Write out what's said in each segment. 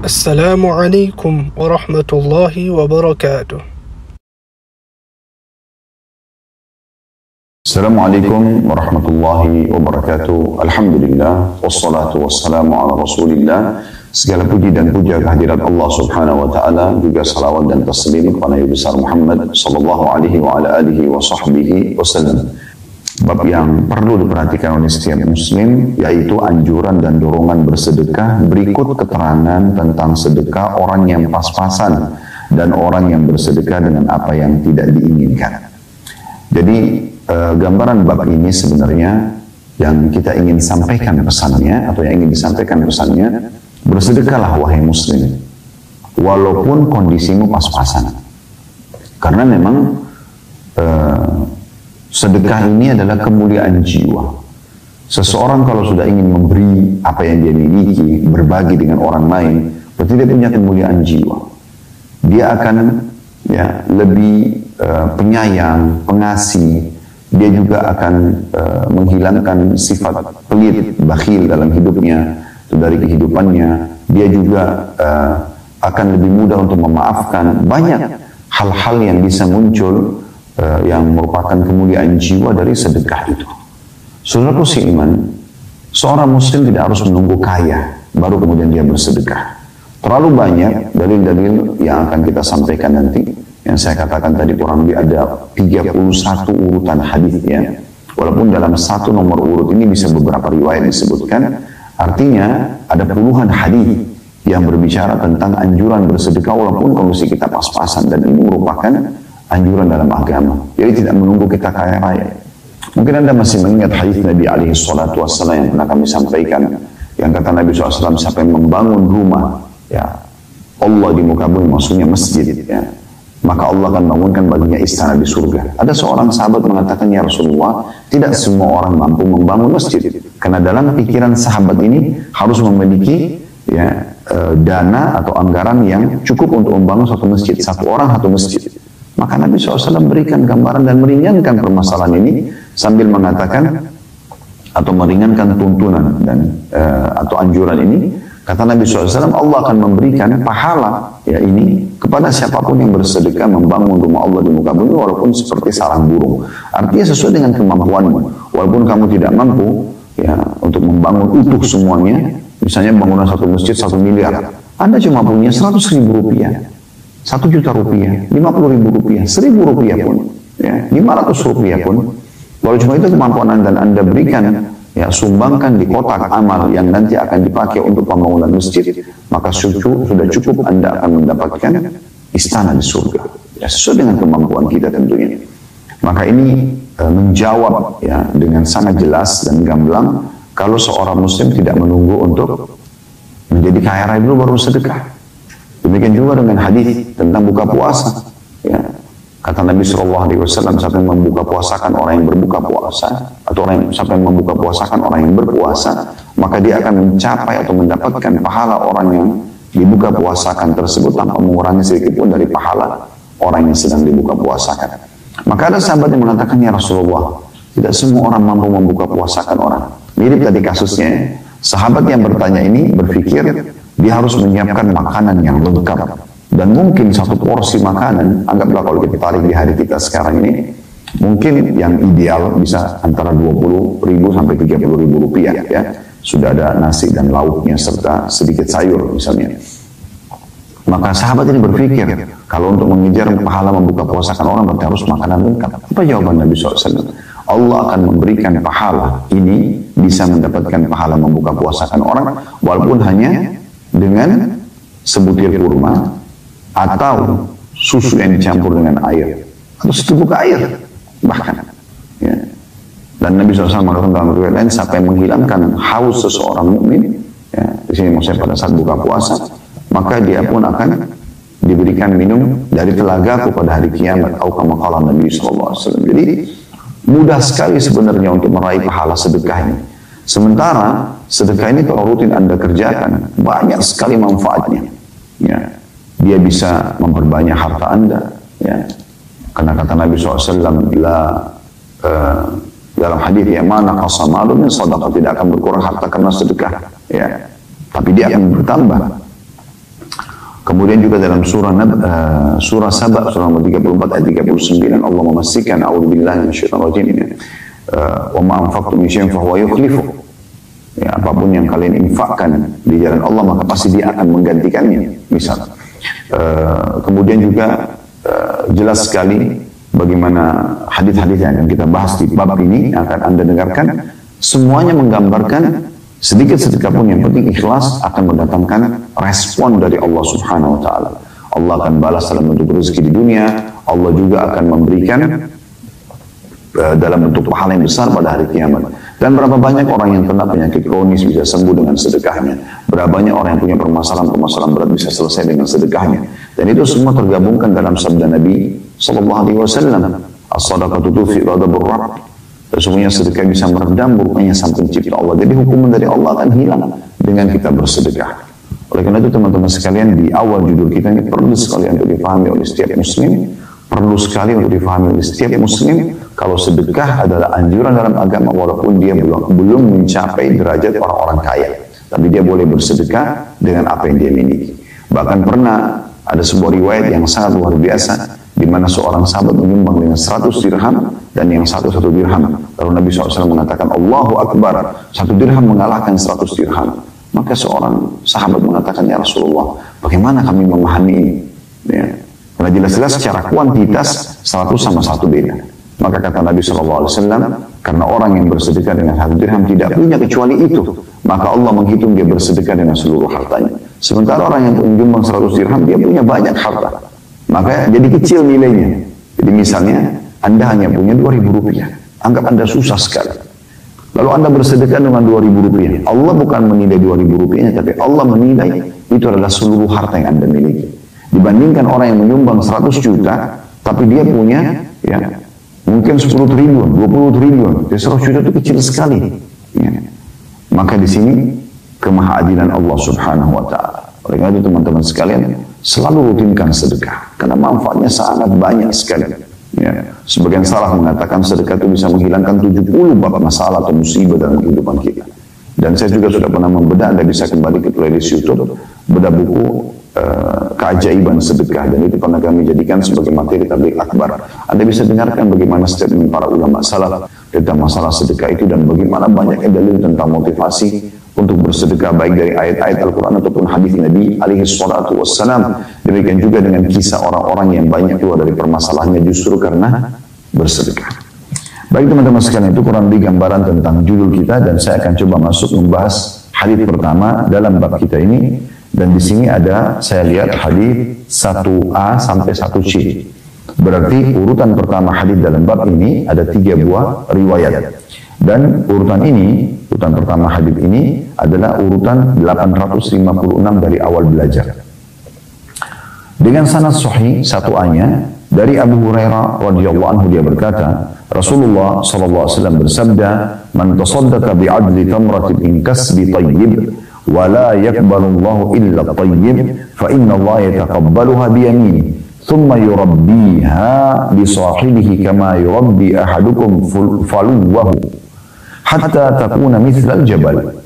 Assalamualaikum warahmatullahi wabarakatuh. Assalamualaikum warahmatullahi wabarakatuh. Alhamdulillah, wassalatu wassalamu ala rasulillah. Segala puji dan puja kehadirat Allah subhanahu wa ta'ala, juga salawat dan taslim kepada Nabi besar Muhammad sallallahu alaihi wa ala alihi wa sahbihi wasallam. Bab yang perlu diperhatikan oleh setiap muslim, yaitu anjuran dan dorongan bersedekah. Berikut keterangan tentang sedekah orang yang pas-pasan dan orang yang bersedekah dengan apa yang tidak diinginkan. Jadi gambaran bab ini sebenarnya yang kita ingin sampaikan pesannya, atau yang ingin disampaikan pesannya, bersedekahlah wahai muslim, walaupun kondisimu pas-pasan. Karena memang sedekah ini adalah kemuliaan jiwa. Seseorang kalau sudah ingin memberi apa yang dia miliki, berbagi dengan orang lain, berarti dia punya kemuliaan jiwa. Dia akan lebih penyayang, pengasih. Dia juga akan menghilangkan sifat pelit, bakhil dalam hidupnya, dari kehidupannya. Dia juga akan lebih mudah untuk memaafkan. Banyak hal-hal yang bisa muncul yang merupakan kemuliaan jiwa dari sedekah itu. Saudaraku seiman, seorang muslim tidak harus menunggu kaya baru kemudian dia bersedekah. Terlalu banyak dalil-dalil yang akan kita sampaikan nanti, yang saya katakan tadi kurang lebih ada 31 urutan hadisnya. Walaupun dalam satu nomor urut ini bisa beberapa riwayat disebutkan, artinya ada puluhan hadis yang berbicara tentang anjuran bersedekah walaupun kondisi kita pas-pasan, dan ini merupakan anjuran dalam agama. Jadi tidak menunggu kita kaya raya. Mungkin Anda masih mengingat hadis Nabi alaihi salatu wassalam yang pernah kami sampaikan, yang kata Nabi SAW, siapa yang membangun rumah Allah di muka bumi, maksudnya masjid, maka Allah akan bangunkan baginya istana di surga. Ada seorang sahabat mengatakan, ya Rasulullah, tidak semua orang mampu membangun masjid. Karena dalam pikiran sahabat ini harus memiliki dana atau anggaran yang cukup untuk membangun satu masjid, satu orang satu masjid. Maka Nabi SAW berikan gambaran dan meringankan permasalahan ini sambil mengatakan atau meringankan tuntunan dan atau anjuran ini. Kata Nabi SAW, Allah akan memberikan pahala ini kepada siapapun yang bersedekah membangun rumah Allah di muka bumi walaupun seperti sarang burung. Artinya sesuai dengan kemampuanmu. Walaupun kamu tidak mampu untuk membangun utuh semuanya, misalnya bangunan satu masjid 1 miliar, Anda cuma punya 100.000 rupiah. 1 juta rupiah, 50.000 rupiah, 1.000 rupiah pun, 500 rupiah pun, kalau cuma itu kemampuan Anda dan Anda berikan, sumbangkan di kotak amal yang nanti akan dipakai untuk pembangunan masjid, maka sudah cukup Anda akan mendapatkan istana di surga. Sesuai dengan kemampuan kita tentunya. Maka ini menjawab dengan sangat jelas dan gamblang kalau seorang muslim tidak menunggu untuk menjadi kaya raya dulu baru sedekah. Demikian juga dengan hadis tentang buka puasa. Kata Nabi SAW, siapa yang membuka puasakan orang yang berbuka puasa, atau siapa yang membuka puasakan orang yang berpuasa, maka dia akan mencapai atau mendapatkan pahala orang yang dibuka puasakan tersebut tanpa mengurangi sedikit pun dari pahala orang yang sedang dibuka puasakan. Maka ada sahabat yang mengatakan, ya Rasulullah, tidak semua orang mampu membuka puasakan orang. Mirip tadi kasusnya, sahabat yang bertanya ini berpikir dia harus menyiapkan makanan yang lengkap. Dan mungkin satu porsi makanan, anggaplah kalau kita tarik di hari kita sekarang ini, mungkin yang ideal bisa antara 20.000 sampai 30.000 rupiah. Sudah ada nasi dan lauknya serta sedikit sayur misalnya. Maka sahabat ini berpikir, kalau untuk mengejar pahala membuka puasakan orang berarti harus makanan lengkap. Apa jawaban Nabi SAW? Allah akan memberikan pahala ini, bisa mendapatkan pahala membuka puasakan orang, walaupun hanya dengan sebutir kurma atau susu yang dicampur dengan air atau seteguk air bahkan. Dan Nabi SAW mengatakan dalam riwayat lain, siapa yang menghilangkan haus seseorang mukmin, di sini maksudnya pada saat buka puasa, maka dia pun akan diberikan minum dari telagaku pada hari kiamat. Atau kama qala Nabi SAW. Jadi mudah sekali sebenarnya untuk meraih pahala sedekah ini. Sementara sedekah ini kalau rutin Anda kerjakan, banyak sekali manfaatnya. Dia bisa memperbanyak harta Anda. Karena kata Nabi SAW, dalam hadis yang mana qasamalun min sadaqah, tidak akan berkurang harta karena sedekah. Tapi dia akan bertambah. Kemudian juga dalam surah Saba surah nomor 34 ayat 39 Allah memastikan a'udzubillahi minasyaitonir rajim wa ma anfaqtum min syai'in fahuwa yukhlifu. Ya, apapun yang kalian infakkan di jalan Allah maka pasti Dia akan menggantikannya. Misal kemudian juga jelas sekali bagaimana hadis-hadis yang akan kita bahas di bab ini akan Anda dengarkan, semuanya menggambarkan sedikit-sedikit pun yang penting ikhlas akan mendatangkan respon dari Allah Subhanahu wa taala. Allah akan balas dalam bentuk rezeki di dunia, Allah juga akan memberikan dalam bentuk pahala yang besar pada hari kiamat. Dan berapa banyak orang yang kena penyakit kronis bisa sembuh dengan sedekahnya. Berapa banyak orang yang punya permasalahan berat bisa selesai dengan sedekahnya. Dan itu semua tergabungkan dalam sabda Nabi sallallahu alaihi wasallam, as-shadaqatu tudfi'u ghadabur rabb. Sesungguhnya sedekah bisa meredam buruknya sang pencipta Allah. Jadi hukuman dari Allah akan hilang dengan kita bersedekah. Oleh karena itu teman-teman sekalian, di awal judul kita ini perlu sekali untuk difahami oleh setiap muslim. Perlu sekali untuk difahami oleh setiap muslim kalau sedekah adalah anjuran dalam agama walaupun dia belum mencapai derajat orang-orang kaya. Tapi dia boleh bersedekah dengan apa yang dia miliki. Bahkan pernah ada sebuah riwayat yang sangat luar biasa di mana seorang sahabat menyumbang dengan 100 dirham dan yang satu dirham. Lalu Nabi SAW mengatakan, Allahu Akbar, 1 dirham mengalahkan 100 dirham. Maka seorang sahabat mengatakan, ya Rasulullah, bagaimana kami memahami ini? Ya. Karena jelas-jelas secara kuantitas 100 sama 1 beda. Maka kata Nabi SAW, karena orang yang bersedekah dengan 1 dirham tidak punya kecuali itu, maka Allah menghitung dia bersedekah dengan seluruh hartanya. Sementara orang yang menyumbang 100 dirham, dia punya banyak harta. Maka jadi kecil nilainya. Jadi misalnya Anda hanya punya 2.000 rupiah, anggap Anda susah sekali. Lalu Anda bersedekah dengan 2.000 rupiah. Allah bukan menilai 2.000 rupiahnya, tapi Allah menilai itu adalah seluruh harta yang Anda miliki. Dibandingkan orang yang menyumbang 100 juta, tapi dia punya ya mungkin 10 triliun, 20 triliun. Jadi 100 juta itu kecil sekali. Ya. Maka di sini kemahaadilan Allah Subhanahu wa taala. Oleh karena itu teman-teman sekalian, selalu rutinkan sedekah karena manfaatnya sangat banyak sekali. Ya. Sebagian salah mengatakan sedekah itu bisa menghilangkan 70 bab masalah atau musibah dalam kehidupan kita. Dan saya juga sudah pernah membedah, Anda bisa kembali ke playlist YouTube, bedah buku keajaiban sedekah, dan itu pernah kami jadikan sebagai materi tabligh akbar. Anda bisa dengarkan bagaimana statement para ulama salaf tentang masalah sedekah itu dan bagaimana banyaknya dalil tentang motivasi untuk bersedekah baik dari ayat-ayat Al-Quran ataupun hadis Nabi alaihi salatu wassalam. Demikian juga dengan kisah orang-orang yang banyak keluar dari permasalahannya justru karena bersedekah. Baik teman-teman sekalian, itu kurang lebih gambaran tentang judul kita, dan saya akan coba masuk membahas hadis pertama dalam bab kita ini. Dan di sini ada, saya lihat hadis 1A sampai 1C. Berarti urutan pertama hadis dalam bab ini ada 3 buah riwayat. Dan urutan pertama hadis ini adalah urutan 856 dari awal belajar. Dengan sanad sahih 1A-nya dari Abu Hurairah radhiyallahu anhu, dia berkata, Rasulullah sallallahu alaihi wasallam bersabda, "Man tasaddaqa bi'adli tamratin min kasbi thayyib wa la yaqbalu Allahu illa thayyib, fa inna Allah yataqabbaluha bi yaminihi, thumma yurabbiha li sahibihi kama yurabbi ahadukum faluwahu hatta takuna mithla al-jabal."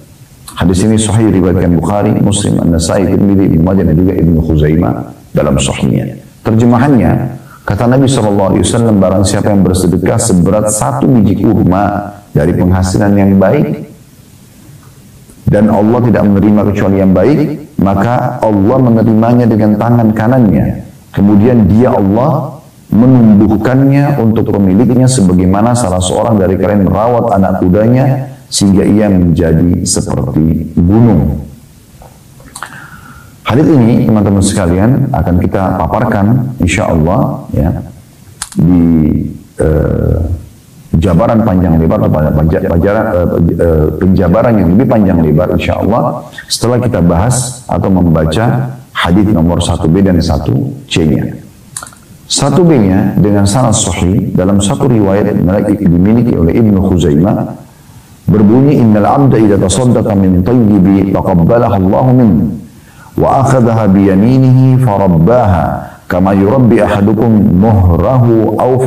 Hadis ini sahih riwayatkan Bukhari, Muslim, An-Nasai, Tirmidzi, Ibnu Majah dan juga Ibnu Khuzaimah dalam sahihnya. Terjemahannya, kata Nabi SAW, barang siapa yang bersedekah seberat 1 biji kurma dari penghasilan yang baik, dan Allah tidak menerima kecuali yang baik, maka Allah menerimanya dengan tangan kanannya. Kemudian dia Allah menumbuhkannya untuk pemiliknya sebagaimana salah seorang dari kalian merawat anak kudanya sehingga ia menjadi seperti gunung. Hadis ini teman-teman sekalian akan kita paparkan insya Allah ya, di jabaran panjang lebar atau penjabaran yang lebih panjang lebar insya Allah setelah kita bahas atau membaca hadis nomor 1B dan 1C-nya. 1B-nya dengan sanad sahih dalam satu riwayat yang dimiliki oleh Ibnu Khuzaimah berbunyi, innal abda idza tasaddaqa min thayyibi taqabbalaha Allahu minhu wa akhadhaha bi yaminihi farabbaha kama yurabbi ahadukum muhrahu aw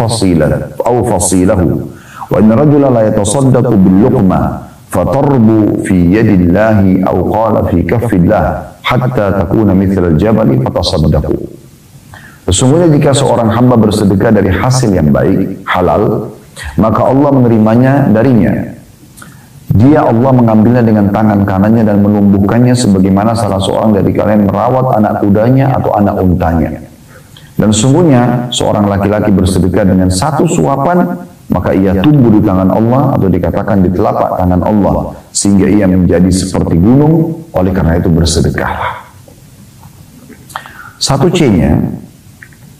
fasilahu wa inna rajula la yatasaddaqu bil luqma fatarbu fi yadillahi aw qala fi kaffillah hatta takuna mithlal jabali fatasaddaqu. Sesungguhnya jika seorang hamba bersedekah dari hasil yang baik, halal, maka Allah menerimanya darinya. Dia Allah mengambilnya dengan tangan kanannya dan menumbuhkannya sebagaimana salah seorang dari kalian merawat anak kudanya atau anak untanya. Dan sesungguhnya seorang laki-laki bersedekah dengan satu suapan, maka ia tumbuh di tangan Allah atau dikatakan di telapak tangan Allah, sehingga ia menjadi seperti gunung. Oleh karena itu bersedekahlah. Satu C-nya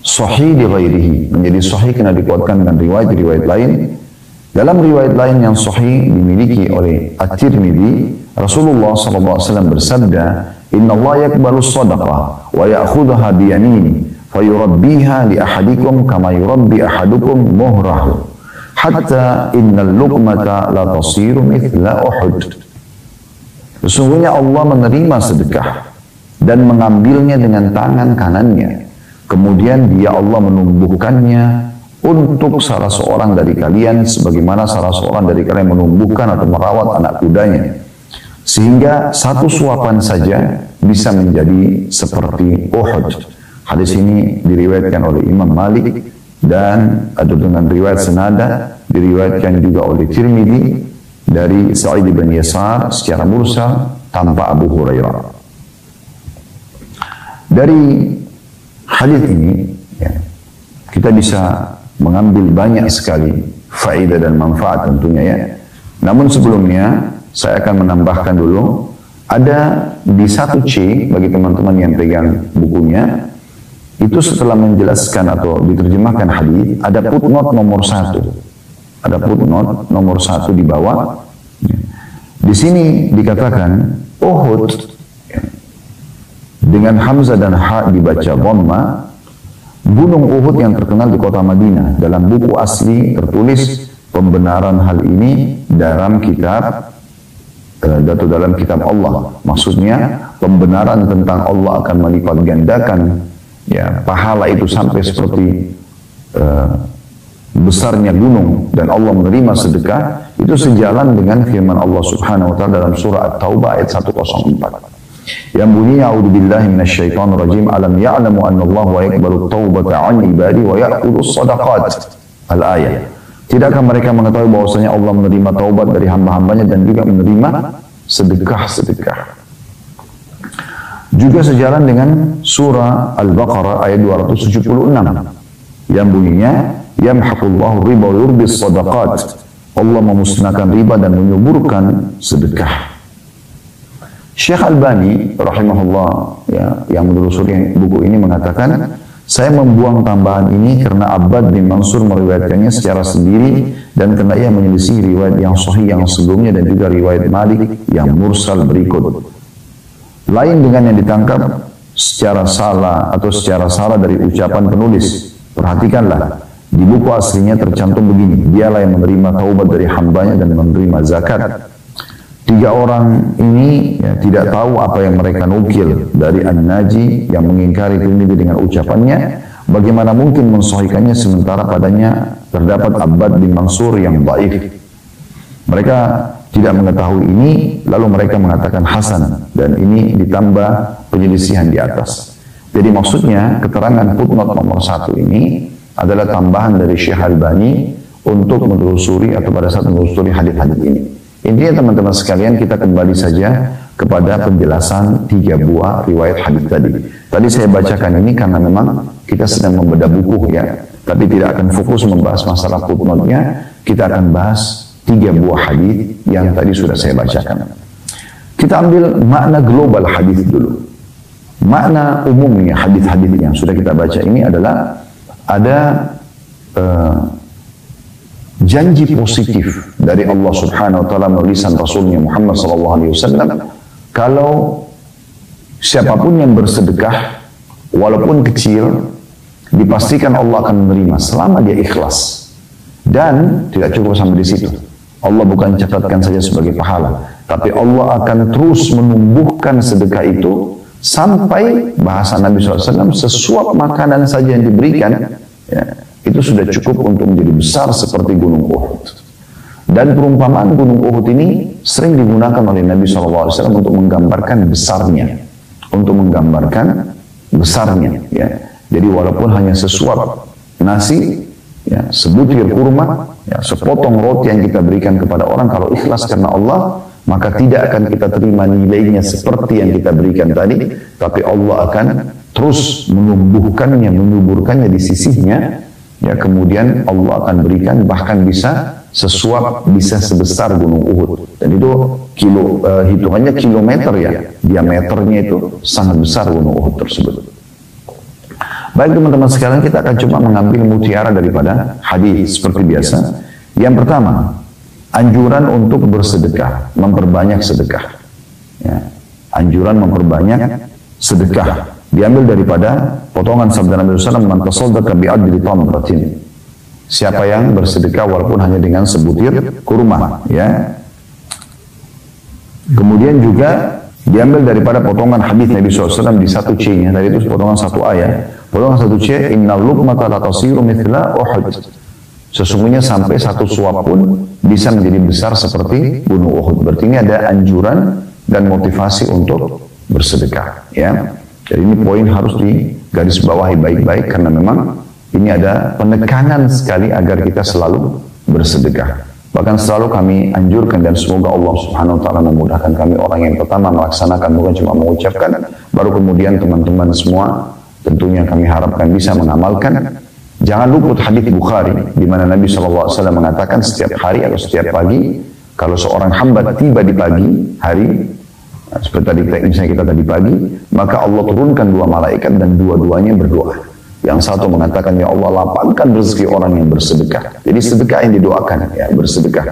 sahih di ghairihi, menjadi sahih karena dikuatkan dengan riwayat-riwayat lain. Dalam riwayat lain yang sahih dimiliki oleh At-Tirmidzi, Rasulullah SAW bersabda, "Inna Allah yakbalu sadaqah wa ya'khudhaha bi yamini, fayurabbiha li ahadikum kama yurabbi ahadukum muhrahu, hatta innal luqmata la tasiru mithla Uhud." Sesungguhnya Allah menerima sedekah dan mengambilnya dengan tangan kanannya. Kemudian dia Allah menumbuhkannya untuk salah seorang dari kalian sebagaimana salah seorang dari kalian menumbuhkan atau merawat anak kudanya, sehingga satu suapan saja bisa menjadi seperti Uhud. Hadis ini diriwayatkan oleh Imam Malik dan ada dengan riwayat senada diriwayatkan juga oleh Tirmidzi dari Sa'id bin Yasar secara mursal tanpa Abu Hurairah. Dari hadis ini ya, kita bisa mengambil banyak sekali faedah dan manfaat tentunya ya. Namun sebelumnya saya akan menambahkan dulu, ada di 1C bagi teman-teman yang pegang bukunya, itu setelah menjelaskan atau diterjemahkan hadis, ada footnote nomor 1. Ada footnote nomor 1 di bawah. Di sini dikatakan Uhud dengan hamzah dan ha dibaca dhamma. Gunung Uhud yang terkenal di kota Madinah. Dalam buku asli tertulis pembenaran hal ini dalam kitab dalam kitab Allah. Maksudnya pembenaran tentang Allah akan melipat gandakan ya pahala itu sampai seperti besarnya gunung dan Allah menerima sedekah, itu sejalan dengan firman Allah Subhanahu wa taala dalam surah At-Taubah ayat 104. Yang bunyinya a'udzubillahi minasyaitonir rajim, alam ya'lamu anna Allah wa yaqbalu taubata 'an ibadi wa ya'khudhu shadaqat. Al-ayat. Tidakkah mereka mengetahui bahwasanya Allah menerima taubat dari hamba-hambanya dan juga menerima sedekah-sedekah. Juga sejalan dengan surah Al-Baqarah ayat 276 yang bunyinya yamhaqullahu riba wa yurbis shadaqat. Allah memusnahkan riba dan menyuburkan sedekah. Syekh Albani rahimahullah ya, yang menelusuri buku ini mengatakan, saya membuang tambahan ini karena Abbad bin Mansur meriwayatkannya secara sendiri dan karena ia menyelisih riwayat yang sahih yang sebelumnya dan juga riwayat Malik yang mursal berikut. Lain dengan yang ditangkap secara salah atau secara salah dari ucapan penulis. Perhatikanlah, di buku aslinya tercantum begini, dialah yang menerima taubat dari hambanya dan menerima zakat. Tiga orang ini ya, tidak tahu apa yang mereka nukil dari An-Naji yang mengingkari Tirmidzi dengan ucapannya. Bagaimana mungkin mensahihkannya sementara padanya terdapat Abbad bin Mansur yang dhaif. Mereka tidak mengetahui ini, lalu mereka mengatakan hasan, dan ini ditambah penyelisihan di atas. Jadi maksudnya keterangan footnote nomor 1 ini adalah tambahan dari Syekh Albani untuk menelusuri atau pada saat menelusuri hadis-hadis ini. Intinya teman-teman sekalian, kita kembali saja kepada penjelasan 3 buah riwayat hadis tadi. Tadi saya bacakan ini karena memang kita sedang membedah buku ya, tapi tidak akan fokus membahas masalah footnote-nya. Kita akan bahas 3 buah hadis yang tadi sudah saya bacakan. Kita ambil makna global hadis dulu. Makna umumnya hadis-hadis yang sudah kita baca ini adalah ada janji positif dari Allah Subhanahu wa taala melalui lisan Rasulnya Muhammad sallallahu alaihi wasallam, kalau siapapun yang bersedekah walaupun kecil dipastikan Allah akan menerima selama dia ikhlas. Dan tidak cukup sampai di situ. Allah bukan catatkan saja sebagai pahala, tapi Allah akan terus menumbuhkan sedekah itu sampai bahasa Nabi SAW sesuap makanan saja yang diberikan ya, itu sudah cukup untuk menjadi besar seperti gunung Uhud. Dan perumpamaan gunung Uhud ini sering digunakan oleh Nabi SAW untuk menggambarkan besarnya. untuk menggambarkan besarnya. Ya. Jadi walaupun hanya sesuap nasi, ya, sebutir kurma, ya, sepotong roti yang kita berikan kepada orang, kalau ikhlas karena Allah, maka tidak akan kita terima nilainya seperti yang kita berikan tadi, tapi Allah akan terus menumbuhkannya, menyuburkannya di sisinya, ya, kemudian Allah akan berikan bahkan bisa sesuap, bisa sebesar gunung Uhud. Dan itu hitungannya kilometer ya, diameternya itu sangat besar gunung Uhud tersebut. Baik teman-teman sekalian, kita akan coba mengambil mutiara daripada hadis seperti biasa. Yang pertama, anjuran untuk bersedekah, memperbanyak sedekah. Ya. Anjuran memperbanyak sedekah. Diambil daripada potongan sabda Nabi SAW, "Man tasaddaqa bi'adli tamratin." Siapa yang bersedekah walaupun hanya dengan sebutir kurma, ya. Kemudian juga diambil daripada potongan hadis Nabi SAW di satu C-nya, tadi itu potongan satu ayat. Potongan satu C, "Innal luqmata la tasiru mithla Uhud." Sesungguhnya sampai satu suap pun bisa menjadi besar seperti gunung Uhud. Berarti ini ada anjuran dan motivasi untuk bersedekah, ya. Jadi ini poin harus digarisbawahi baik-baik karena memang ini ada penekanan sekali agar kita selalu bersedekah. Bahkan selalu kami anjurkan dan semoga Allah Subhanahu wa taala memudahkan kami orang yang pertama melaksanakan, bukan cuma mengucapkan, baru kemudian teman-teman semua tentunya kami harapkan bisa mengamalkan. Jangan luput hadis Bukhari di mana Nabi SAW mengatakan setiap hari atau setiap pagi kalau seorang hamba tiba di pagi hari, seperti tadi misalnya kita tadi pagi, maka Allah turunkan dua malaikat dan dua-duanya berdoa. Yang satu mengatakan, "Ya Allah, lapangkan rezeki orang yang bersedekah." Jadi sedekah yang didoakan, ya, bersedekah.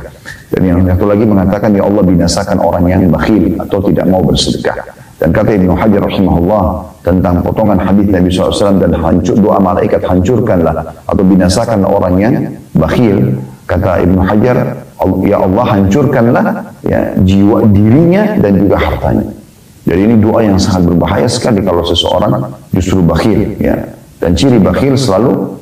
Dan yang satu lagi mengatakan, "Ya Allah, binasakan orang yang bakhil atau tidak mau bersedekah." Dan kata Ibnu Hajar rahimahullah tentang potongan hadis Nabi SAW dan doa malaikat, hancurkanlah atau binasakan orang yang bakhil. Kata Ibnu Hajar, "Ya Allah, hancurkanlah, ya, jiwa dirinya dan juga hartanya." Jadi ini doa yang sangat berbahaya sekali kalau seseorang justru bakhil, ya. Dan ciri bakhil selalu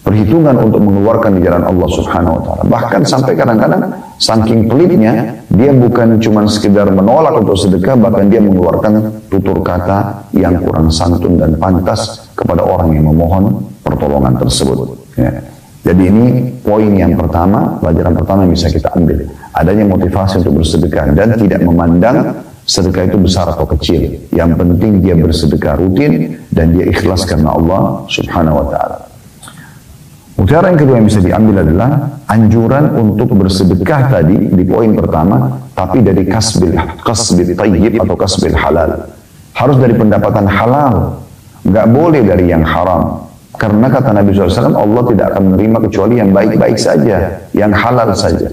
perhitungan untuk mengeluarkan di jalan Allah Subhanahu wa taala. Bahkan sampai kadang-kadang saking pelitnya, dia bukan cuma sekedar menolak untuk sedekah, bahkan dia mengeluarkan tutur kata yang kurang santun dan pantas kepada orang yang memohon pertolongan tersebut. Ya. Jadi ini poin yang pertama, pelajaran pertama yang bisa kita ambil. Adanya motivasi untuk bersedekah dan tidak memandang sedekah itu besar atau kecil. Yang penting dia bersedekah rutin dan dia ikhlas karena Allah Subhanahu wa taala. Mutiara yang kedua yang bisa diambil adalah anjuran untuk bersedekah tadi di poin pertama, tapi dari kasbil tayyib atau kasbil halal. Harus dari pendapatan halal, nggak boleh dari yang haram. Karena kata Nabi SAW, Allah tidak akan menerima kecuali yang baik-baik saja, yang halal saja.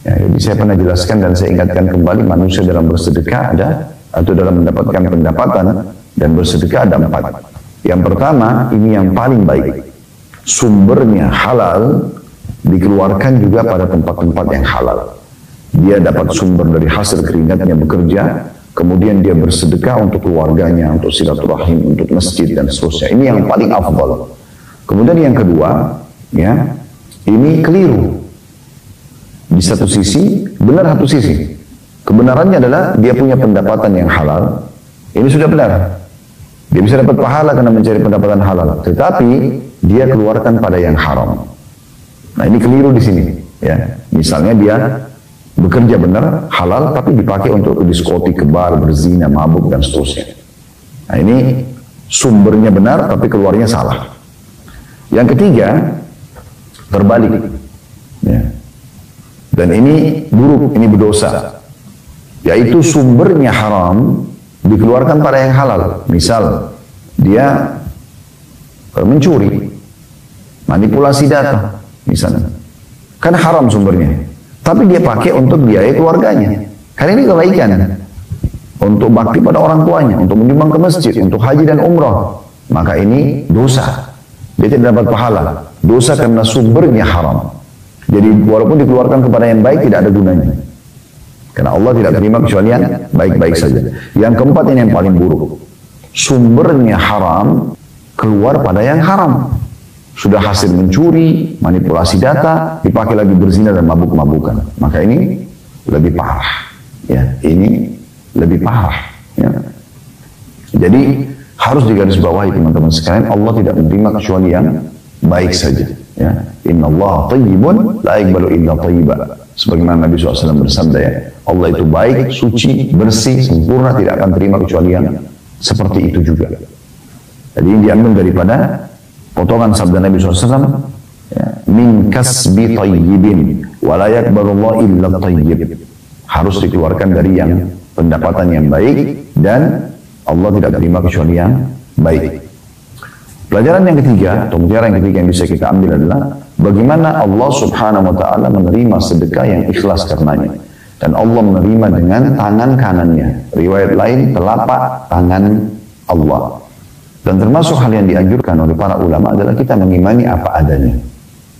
Ya, jadi saya pernah jelaskan dan saya ingatkan kembali, manusia dalam bersedekah ada, atau dalam mendapatkan pendapatan dan bersedekah ada 4. Yang pertama, ini yang paling baik. Sumbernya halal, dikeluarkan juga pada tempat-tempat yang halal. Dia dapat sumber dari hasil keringatnya bekerja, kemudian dia bersedekah untuk keluarganya, untuk silaturahim, untuk masjid dan seterusnya. Ini yang paling afdal. Kemudian yang kedua, ya, ini keliru. Di satu sisi, benar satu sisi. Kebenarannya adalah dia punya pendapatan yang halal. Ini sudah benar. Dia bisa dapat pahala karena mencari pendapatan halal. Tetapi dia keluarkan pada yang haram. Nah ini keliru di sini. Ya, misalnya dia bekerja benar halal, tapi dipakai untuk diskotik, kebar, berzina, mabuk dan seterusnya. Nah ini sumbernya benar, tapi keluarnya salah. Yang ketiga, terbalik. Ya. Dan ini buruk, ini berdosa. Yaitu sumbernya haram, dikeluarkan pada yang halal. Misal, dia mencuri, manipulasi data, misalnya. Kan haram sumbernya. Tapi dia pakai untuk biaya keluarganya. Karena ini kebaikan. Untuk bakti pada orang tuanya, untuk menyumbang ke masjid, untuk haji dan umrah. Maka ini dosa. Dia tidak dapat pahala. Dosa karena sumbernya haram. Jadi walaupun dikeluarkan kepada yang baik tidak ada gunanya. Karena Allah tidak terima kecuali yang baik-baik saja. Yang keempat ini yang paling buruk. Sumbernya haram, keluar pada yang haram. Sudah hasil mencuri, manipulasi data, dipakai lagi berzina dan mabuk-mabukan. Maka ini lebih parah. Ya, ini lebih parah. Ya. Jadi harus digarisbawahi teman-teman sekalian, Allah tidak menerima kecuali yang baik saja. Ya, Inna Allah tayyibun la yaqbalu illa tayyiba. Sebagaimana Nabi SAW bersabda, ya, Allah itu baik, suci, bersih, sempurna, tidak akan terima kecuali yang seperti itu juga. Jadi ini diambil daripada potongan sabda Nabi SAW, ya, min kasbi tayyibin wa la yaqbalu Allah illa tayyib. Harus dikeluarkan dari yang pendapatan yang baik dan Allah tidak terima kecuali yang baik. Pelajaran yang ketiga atau mutiara yang ketiga yang bisa kita ambil adalah bagaimana Allah Subhanahu wa taala menerima sedekah yang ikhlas karenanya. Dan Allah menerima dengan tangan kanannya. Riwayat lain telapak tangan Allah. Dan termasuk hal yang dianjurkan oleh para ulama adalah kita mengimani apa adanya.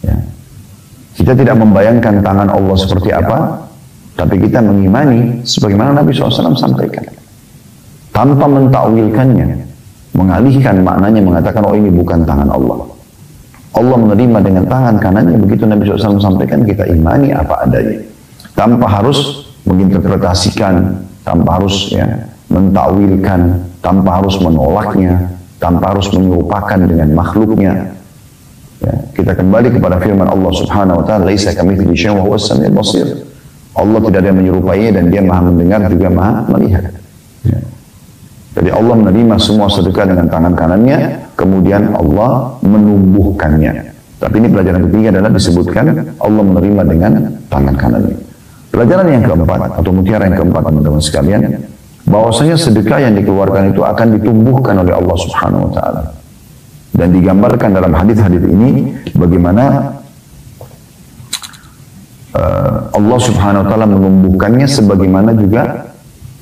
Ya. Kita tidak membayangkan tangan Allah seperti apa, tapi kita mengimani sebagaimana Nabi SAW sampaikan. Tanpa mentakwilkannya, mengalihkan maknanya, mengatakan oh ini bukan tangan Allah. Allah menerima dengan tangan kanannya, begitu Nabi SAW sampaikan, kita imani apa adanya. Tanpa harus menginterpretasikan, tanpa harus mentakwilkan, tanpa harus menolaknya, tanpa harus menyerupakan dengan makhluknya. Ya, kita kembali kepada firman Allah Subhanahu wa taala, "Laisa kamitslihi syai'un wa huwas samiul basir." Allah tidak ada yang menyerupainya dan Dia Maha mendengar juga Maha melihat. Ya. Jadi Allah menerima semua sedekah dengan tangan kanannya, kemudian Allah menumbuhkannya. Tapi ini pelajaran ketiga adalah disebutkan Allah menerima dengan tangan kanannya. Pelajaran yang keempat atau mutiara yang keempat teman-teman sekalian, bahwasanya sedekah yang dikeluarkan itu akan ditumbuhkan oleh Allah Subhanahu wa taala. Dan digambarkan dalam hadis-hadis ini bagaimana Allah Subhanahu wa taala menumbuhkannya, sebagaimana juga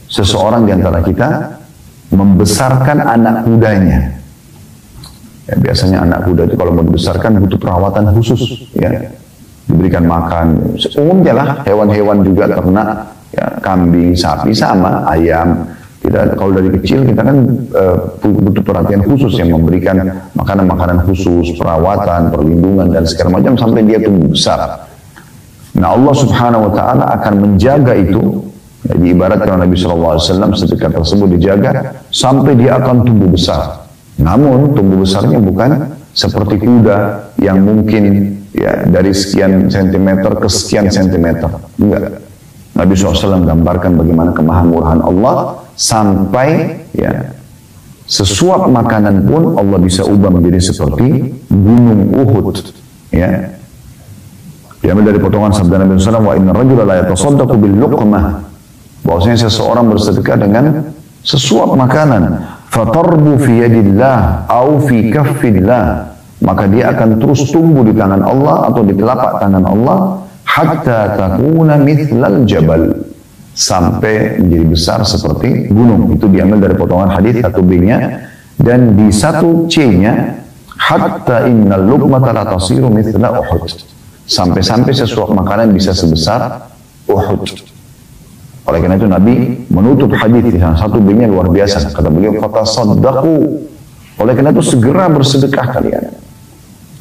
seseorang di antara kita membesarkan anak kudanya. Ya, biasanya anak kuda itu kalau mau dibesarkan butuh perawatan khusus, ya. Diberikan makan. Umumnya lah hewan-hewan juga, ternak, ya, kambing, sapi sama, ayam. Kita kalau dari kecil kita kan butuh perhatian khusus, yang memberikan makanan-makanan khusus, perawatan, perlindungan dan segala macam sampai dia tumbuh besar. Nah, Allah Subhanahu wa taala akan menjaga itu. Ya, diibaratkan Nabi SAW, sedekah tersebut dijaga sampai dia akan tumbuh besar. Namun tumbuh besarnya bukan seperti kuda yang mungkin ya dari sekian sentimeter ke sekian sentimeter. Enggak. Nabi SAW gambarkan bagaimana kemahamurahan Allah sampai ya sesuap makanan pun Allah bisa ubah menjadi seperti gunung Uhud. Ya. Diambil dari potongan sabda Nabi SAW, wa inna rajula la yatasaddaqu bil luqmah. Bahwasanya seseorang bersedekah dengan sesuap makanan, fatarbu fi yadillah au fi kaffillah, maka dia akan terus tumbuh di tangan Allah atau di telapak tangan Allah, hatta takuna mithlal jabal, sampai menjadi besar seperti gunung. Itu diambil dari potongan hadis satu B-nya, dan di satu C-nya, hatta innal luqmata la tasiru mithla Uhud, sampai-sampai sesuap makanan bisa sebesar Uhud. Oleh karena itu Nabi menutup hadis di sana satu B-nya luar biasa. Kata beliau, fatasaddaqu. Oleh karena itu segera bersedekah kalian.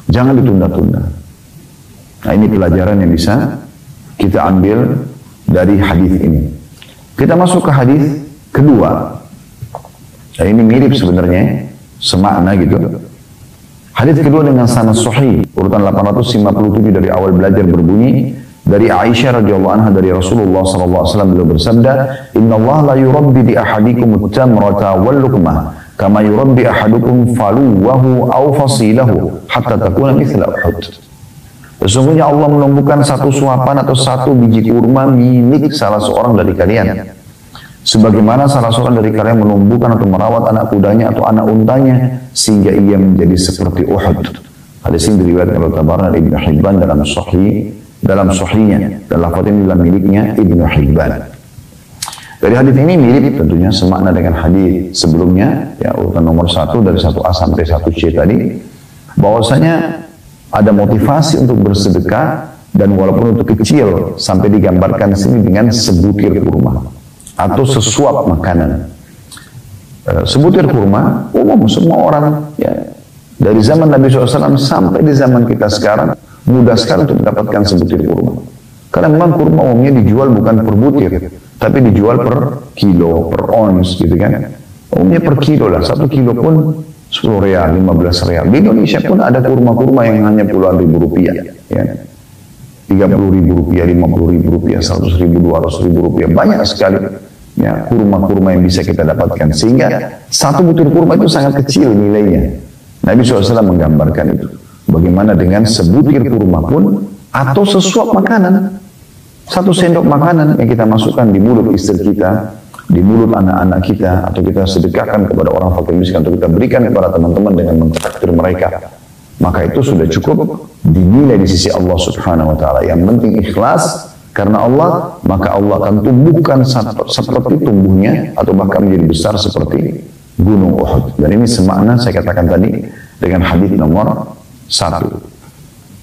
Jangan ditunda-tunda. Nah, ini pelajaran yang bisa kita ambil dari hadis ini. Kita masuk ke hadis kedua. Nah, ini mirip sebenarnya, semakna gitu. Hadis kedua dengan sanad sahih, urutan 857 dari awal belajar berbunyi, dari Aisyah radhiyallahu anha dari Rasulullah sallallahu alaihi wasallam beliau bersabda, "Inna Allah la yurabbi di ahadikum at-tamrata wal luqmah kama yurabbi ahadukum faluwahu aw fasilahu hatta takuna mithla Uhud." Sesungguhnya Allah menumbuhkan satu suapan atau satu biji kurma milik salah seorang dari kalian, sebagaimana salah seorang dari kalian menumbuhkan atau merawat anak kudanya atau anak untanya sehingga ia menjadi seperti Uhud. Hadis ini diriwayatkan oleh Tabarani dan Ibnu Hibban dalam sahihnya, dan lafaz ini dalam miliknya Ibnu Hibban. Dari hadis ini mirip tentunya semakna dengan hadis sebelumnya, ya, urutan nomor 1 dari 1A sampai 1C tadi, bahwasanya ada motivasi untuk bersedekah, dan walaupun untuk kecil sampai digambarkan sini dengan sebutir kurma atau sesuap makanan. Sebutir kurma umum semua orang, ya, dari zaman Nabi SAW sampai di zaman kita sekarang mudah sekali untuk mendapatkan sebutir kurma. Karena memang kurma umumnya dijual bukan per butir, tapi dijual per kilo, per ons gitu kan. umumnya per kilo lah, 1 kilo pun 10 real, 15 real. Di Indonesia pun ada kurma-kurma yang hanya puluhan ribu rupiah, ya. 30.000 rupiah, 50.000 rupiah, 100.000, 200.000 rupiah, banyak sekali ya kurma-kurma yang bisa kita dapatkan, sehingga satu butir kurma itu sangat kecil nilainya. Nabi SAW menggambarkan itu, bagaimana dengan sebutir kurma pun atau sesuap makanan, 1 sendok makanan yang kita masukkan di mulut istri kita, di mulut anak-anak kita, atau kita sedekahkan kepada orang fakir miskin, atau kita berikan kepada teman-teman dengan mentraktir mereka, maka itu sudah cukup dinilai di sisi Allah Subhanahu wa taala. Yang penting ikhlas karena Allah, maka Allah akan tumbuhkan seperti tumbuhnya atau bahkan menjadi besar seperti gunung Uhud. Dan ini semakna saya katakan tadi dengan hadis nomor 1.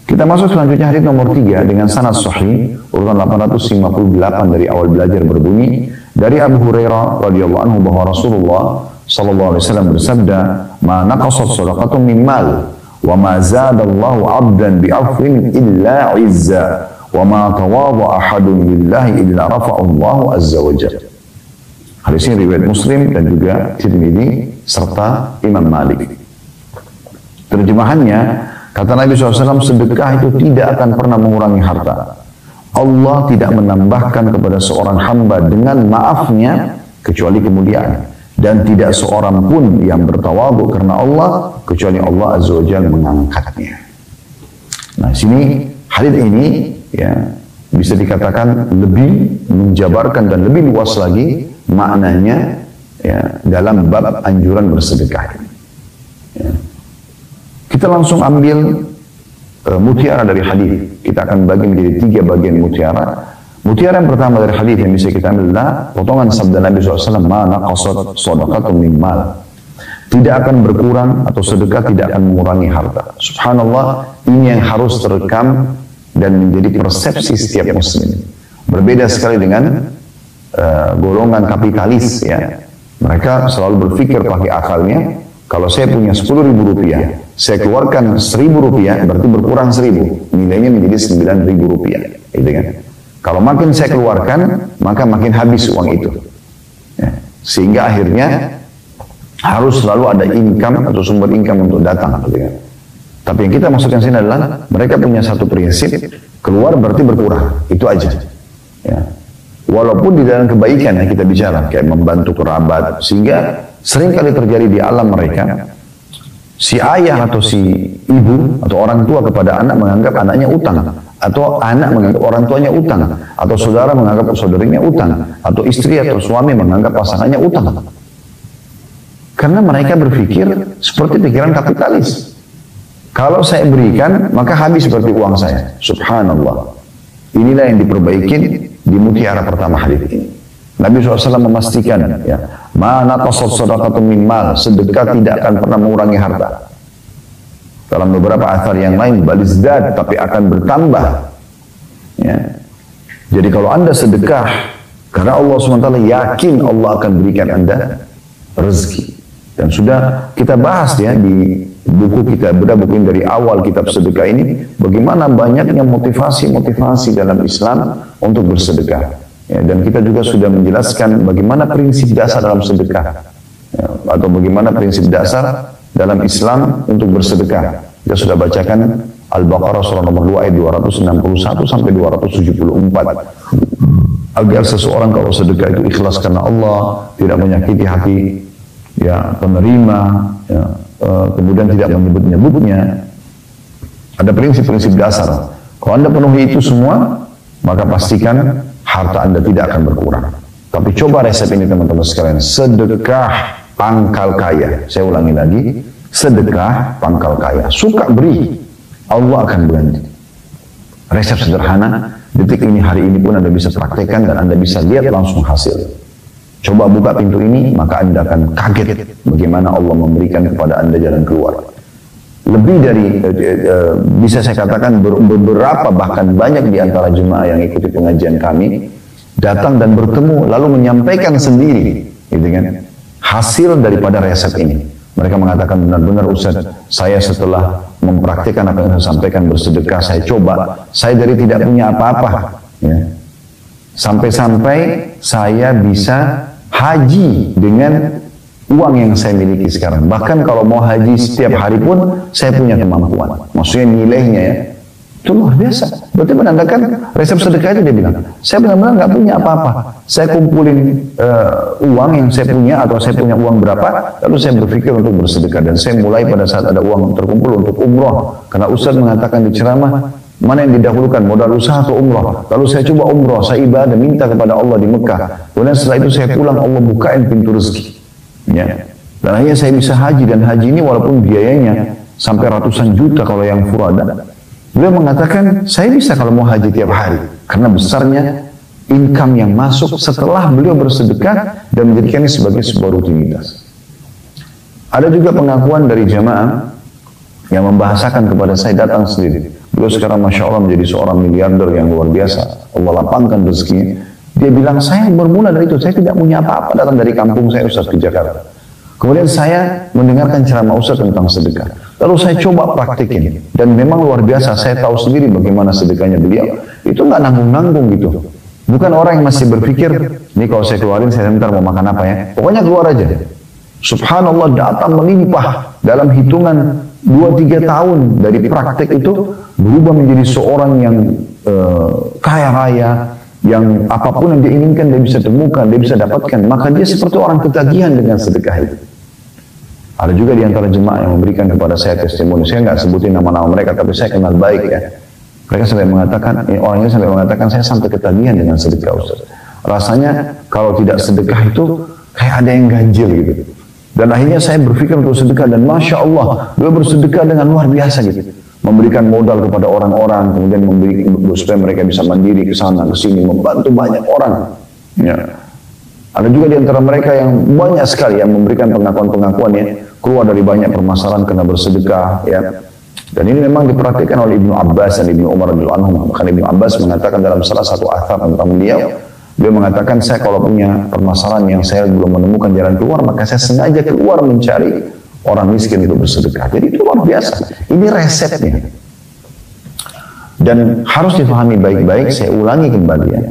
Kita masuk selanjutnya hadis nomor 3 dengan sanad sahih urutan 858 dari awal belajar berbunyi dari Abu Hurairah radhiyallahu anhu bahwa Rasulullah sallallahu alaihi wasallam bersabda, "Ma naqasat shadaqatun min mal wa ma zadallahu 'abdan bi'afwin illa 'izza wa ma tawadha ahadun lillahi illa rafa'allahu azza wa jalla." Hadis ini riwayat Muslim dan juga Tirmidzi serta Imam Malik. Terjemahannya, kata Nabi SAW, sedekah itu tidak akan pernah mengurangi harta. Allah tidak menambahkan kepada seorang hamba dengan maafnya kecuali kemuliaan. Dan tidak seorang pun yang bertawadhu karena Allah kecuali Allah Azza wa Jalla mengangkatnya. Nah, sini hadis ini ya bisa dikatakan lebih menjabarkan dan lebih luas lagi maknanya ya dalam bab anjuran bersedekah. Ya. Kita langsung ambil mutiara dari hadis. Kita akan bagi menjadi 3 bagian mutiara. Mutiara yang pertama dari hadis yang bisa kita ambil adalah potongan sabda Nabi SAW, "Ma naqasat shadaqatun min mal." Tidak akan berkurang atau sedekah tidak akan mengurangi harta. Subhanallah, ini yang harus terekam dan menjadi persepsi setiap muslim. Berbeda sekali dengan golongan kapitalis ya. Mereka selalu berpikir pakai akalnya, kalau saya punya 10.000 rupiah, saya keluarkan 1.000 rupiah, berarti berkurang 1.000, nilainya menjadi 9.000 rupiah, gitu kan? Kalau makin saya keluarkan, maka makin habis uang itu. Ya. Sehingga akhirnya harus selalu ada income atau sumber income untuk datang. Gitu kan? Tapi yang kita maksudkan sini adalah mereka punya satu prinsip, keluar berarti berkurang, itu aja. Ya. Walaupun di dalam kebaikan yang kita bicara, kayak membantu kerabat, sehingga sering kali terjadi di alam mereka, si ayah atau si ibu atau orang tua kepada anak menganggap anaknya utang, atau anak menganggap orang tuanya utang, atau saudara menganggap saudarinya utang, atau istri atau suami menganggap pasangannya utang. Karena mereka berpikir seperti pikiran kapitalis. Kalau saya berikan, maka habis seperti uang saya. Subhanallah. Inilah yang diperbaiki di mutiara pertama hadis ini. Nabi SAW memastikan, ya, "Ma naqasat shadaqatun min mal," sedekah tidak akan pernah mengurangi harta. Dalam beberapa athar yang lain, balizdad, tapi akan bertambah. Ya. Jadi kalau Anda sedekah, karena Allah SWT yakin Allah akan berikan Anda rezeki. Dan sudah kita bahas ya di buku kita, buku ini dari awal kitab sedekah ini, bagaimana banyaknya motivasi-motivasi dalam Islam untuk bersedekah. Ya, dan kita juga sudah menjelaskan bagaimana prinsip dasar dalam sedekah. Ya, atau bagaimana prinsip dasar dalam Islam untuk bersedekah. Kita sudah bacakan Al-Baqarah surah nomor 2 ayat 261 sampai 274. Agar seseorang kalau sedekah itu ikhlas karena Allah, tidak menyakiti hati ya penerima, ya, kemudian tidak menyebut-nyebutnya. Ada prinsip-prinsip dasar. Kalau Anda penuhi itu semua, maka pastikan harta Anda tidak akan berkurang. Tapi coba resep ini teman-teman sekalian, sedekah pangkal kaya. Saya ulangi lagi, sedekah pangkal kaya. Suka beri, Allah akan berhenti. Resep sederhana, detik ini, hari ini pun Anda bisa praktekkan dan Anda bisa lihat langsung hasil. Coba buka pintu ini, maka Anda akan kaget bagaimana Allah memberikan kepada Anda jalan keluar. Lebih dari, bisa saya katakan beberapa bahkan banyak di antara jemaah yang ikuti pengajian kami, datang dan bertemu lalu menyampaikan sendiri, gitu kan, hasil daripada resep ini. Mereka mengatakan, benar-benar Ustaz, saya setelah mempraktikkan apa yang saya sampaikan bersedekah, saya coba, saya dari tidak punya apa-apa, ya. Sampai-sampai saya bisa haji dengan uang yang saya miliki sekarang. Bahkan kalau mau haji setiap hari pun saya punya kemampuan. Maksudnya nilainya ya, itu luar biasa. Berarti menandakan resep sedekah itu dia bilang, saya benar-benar nggak punya apa-apa. Saya kumpulin uang yang saya punya atau saya punya uang berapa, lalu saya berpikir untuk bersedekah. Dan saya mulai pada saat ada uang terkumpul untuk umroh. Karena Ustaz mengatakan di ceramah, mana yang didahulukan, modal usaha atau umroh. Lalu saya coba umroh, saya ibadah, minta kepada Allah di Mekah. Kemudian setelah itu saya pulang, Allah bukain pintu rezeki. Ya. Dan akhirnya saya bisa haji, dan haji ini walaupun biayanya sampai ratusan juta kalau yang furada. Beliau mengatakan, saya bisa kalau mau haji tiap hari. Karena besarnya income yang masuk setelah beliau bersedekah dan menjadikannya sebagai sebuah rutinitas. Ada juga pengakuan dari jamaah yang membahasakan kepada saya, datang sendiri. Beliau sekarang Masya Allah menjadi seorang miliarder yang luar biasa. Allah lapangkan rezekinya. Dia bilang, saya bermula dari itu, saya tidak punya apa-apa, datang dari kampung saya Ustaz ke Jakarta. Kemudian saya mendengarkan ceramah Ustaz tentang sedekah. Lalu saya coba praktikin. Dan memang luar biasa, saya tahu sendiri bagaimana sedekahnya beliau. Itu nggak nanggung-nanggung gitu. Bukan orang yang masih berpikir, ini kalau saya keluarin, saya ntar mau makan apa ya. Pokoknya keluar aja. Subhanallah, datang melimpah dalam hitungan 2-3 tahun dari praktek itu, berubah menjadi seorang yang kaya raya, yang apapun yang dia inginkan dia bisa temukan, dia bisa dapatkan. Maka dia seperti orang ketagihan dengan sedekah itu. Ada juga di antara jemaah yang memberikan kepada saya testimoni. Saya nggak sebutin nama-nama mereka, tapi saya kenal baik ya. Mereka sampai mengatakan, orangnya sampai mengatakan, saya sampai ketagihan dengan sedekah Ustaz. Rasanya kalau tidak sedekah itu kayak ada yang ganjil gitu. Dan akhirnya saya berpikir untuk sedekah, dan Masya Allah, dia bersedekah dengan luar biasa gitu. Memberikan modal kepada orang-orang, kemudian memberi supaya mereka bisa mandiri ke sana, ke sini, membantu banyak orang. Ya. Ada juga di antara mereka yang banyak sekali yang memberikan pengakuan-pengakuan ya, keluar dari banyak permasalahan karena bersedekah ya. Dan ini memang diperhatikan oleh Ibnu Abbas dan Ibnu Umar radhiyallahu anhum. Bahkan Ibnu Abbas mengatakan dalam salah satu athar tentang beliau mengatakan, saya kalau punya permasalahan yang saya belum menemukan jalan keluar, maka saya sengaja keluar mencari orang miskin untuk bersedekah. Jadi itu luar biasa. Ini resepnya. Dan harus dipahami baik-baik, saya ulangi kembali ya.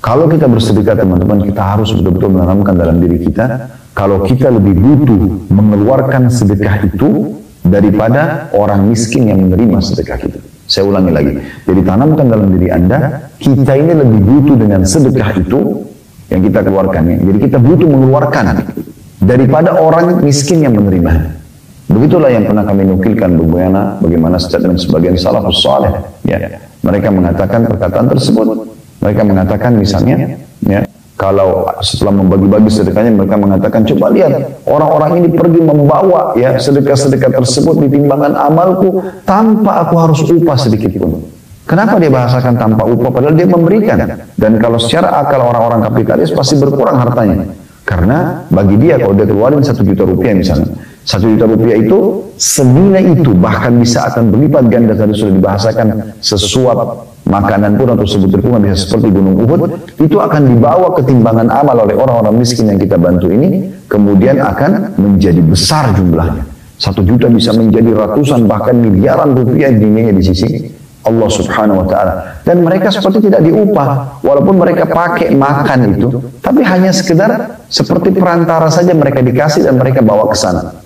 Kalau kita bersedekah teman-teman, kita harus betul-betul menanamkan dalam diri kita, kalau kita lebih butuh mengeluarkan sedekah itu daripada orang miskin yang menerima sedekah itu. Saya ulangi lagi. Jadi tanamkan dalam diri Anda, kita ini lebih butuh dengan sedekah itu yang kita keluarkan. Ya. Jadi kita butuh mengeluarkan daripada orang miskin yang menerima. Begitulah yang pernah kami nukilkan bagaimana statement sebagian salafus saleh. Ya. Mereka mengatakan perkataan tersebut. Mereka mengatakan misalnya, ya, kalau setelah membagi-bagi sedekahnya, mereka mengatakan, coba lihat orang-orang ini pergi membawa ya sedekah-sedekah tersebut di timbangan amalku tanpa aku harus upah sedikit pun. Kenapa dia bahasakan tanpa upah? Padahal dia memberikan. Dan kalau secara akal orang-orang kapitalis pasti berkurang hartanya. Karena bagi dia kalau dia keluarin 1 juta rupiah misalnya, 1 juta rupiah itu senilai itu, bahkan bisa akan berlipat ganda. Tadi sudah dibahasakan, sesuap makanan pun atau sebutir bunga bisa seperti gunung Uhud, itu akan dibawa ke timbangan amal oleh orang-orang miskin yang kita bantu ini, kemudian akan menjadi besar jumlahnya. 1 juta bisa menjadi ratusan bahkan miliaran rupiah nilainya di sisi Allah Subhanahu wa ta'ala. Dan mereka seperti tidak diupah, walaupun mereka pakai makan itu, tapi hanya sekedar seperti perantara saja mereka dikasih dan mereka bawa ke sana.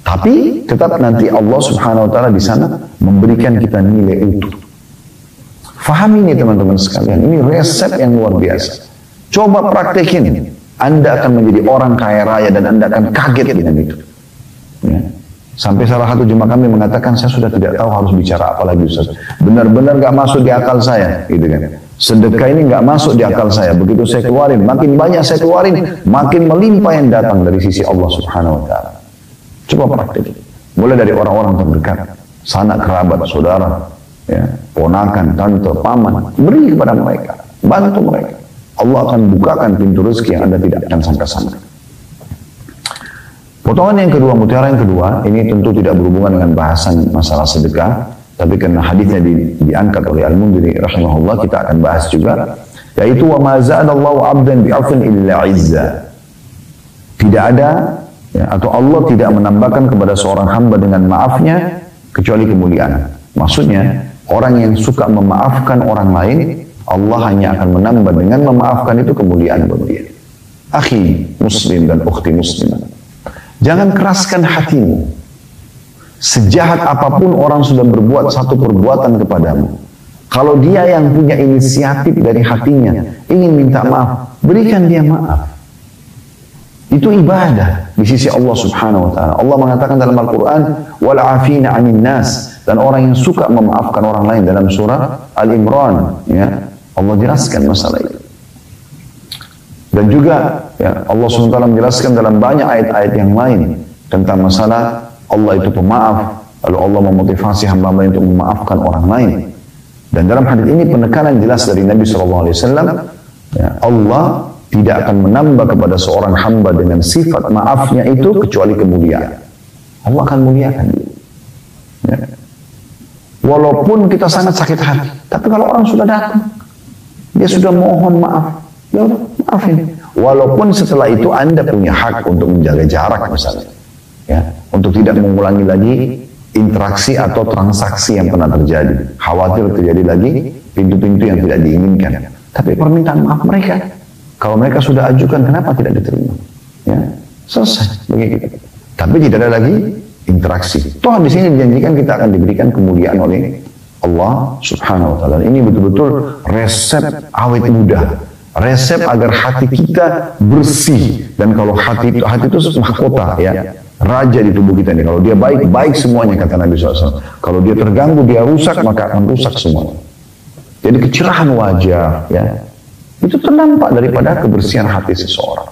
Tapi tetap nanti Allah Subhanahu wa ta'ala di sana memberikan kita nilai utuh. Fahami ini teman-teman sekalian, ini resep yang luar biasa. Coba praktekin, Anda akan menjadi orang kaya raya dan Anda akan kaget dengan itu. Ya. Sampai salah satu jemaah kami mengatakan, saya sudah tidak tahu harus bicara apa lagi Ustaz. Benar-benar gak masuk di akal saya, gitu kan. Sedekah ini gak masuk di akal saya. Begitu saya keluarin, makin banyak saya keluarin, makin melimpah yang datang dari sisi Allah Subhanahu wa ta'ala. Coba praktekin. Mulai dari orang-orang terdekat, sanak kerabat, saudara, ya, ponakan, tante, paman, beri kepada mereka, bantu mereka. Allah akan bukakan pintu rezeki yang Anda tidak akan sangka-sangka. Potongan yang kedua, mutiara yang kedua, ini tentu tidak berhubungan dengan bahasan masalah sedekah, tapi karena hadisnya diangkat oleh Al-Mundhiri rahimahullah, kita akan bahas juga, yaitu wa ma za'adallahu 'abdan bi'afwin illa 'izza. Tidak ada ya, atau Allah tidak menambahkan kepada seorang hamba dengan maafnya kecuali kemuliaan. Maksudnya, orang yang suka memaafkan orang lain, Allah hanya akan menambah dengan memaafkan itu kemuliaan bagi dia. Akhi muslim dan ukhti muslimah, jangan keraskan hatimu. Sejahat apapun orang sudah berbuat satu perbuatan kepadamu, kalau dia yang punya inisiatif dari hatinya ingin minta maaf, berikan dia maaf. Itu ibadah di sisi Allah Subhanahu wa taala. Allah mengatakan dalam Al-Qur'an, "Wal 'afina 'anil nas," dan orang yang suka memaafkan orang lain dalam surah Al-Imran, ya. Allah jelaskan masalah itu. Dan juga ya, Allah SWT menjelaskan dalam banyak ayat-ayat yang lain tentang masalah Allah itu pemaaf, lalu Allah memotivasi hamba-hamba untuk memaafkan orang lain. Dan dalam hadis ini penekanan jelas dari Nabi SAW, ya, Allah tidak akan menambah kepada seorang hamba dengan sifat maafnya itu kecuali kemuliaan. Allah akan muliakan dia. Ya. Walaupun kita sangat sakit hati, tapi kalau orang sudah datang, dia sudah mohon maaf, ya udah maafin. Walaupun setelah itu Anda punya hak untuk menjaga jarak misalnya, ya, untuk tidak mengulangi lagi interaksi atau transaksi yang pernah terjadi. Khawatir terjadi lagi pintu-pintu yang tidak diinginkan. Tapi permintaan maaf mereka, kalau mereka sudah ajukan, kenapa tidak diterima? Ya, selesai bagi kita. Tapi tidak ada lagi interaksi. Toh di sini dijanjikan kita akan diberikan kemuliaan oleh Allah Subhanahu wa taala. Ini betul-betul resep awet muda. Resep agar hati kita bersih. Dan kalau hati itu mahkota, ya, raja di tubuh kita ini. Kalau dia baik, baik semuanya, kata Nabi SAW. Kalau dia terganggu, dia rusak, maka akan rusak semuanya. Jadi kecerahan wajah, ya, itu terdampak daripada kebersihan hati seseorang.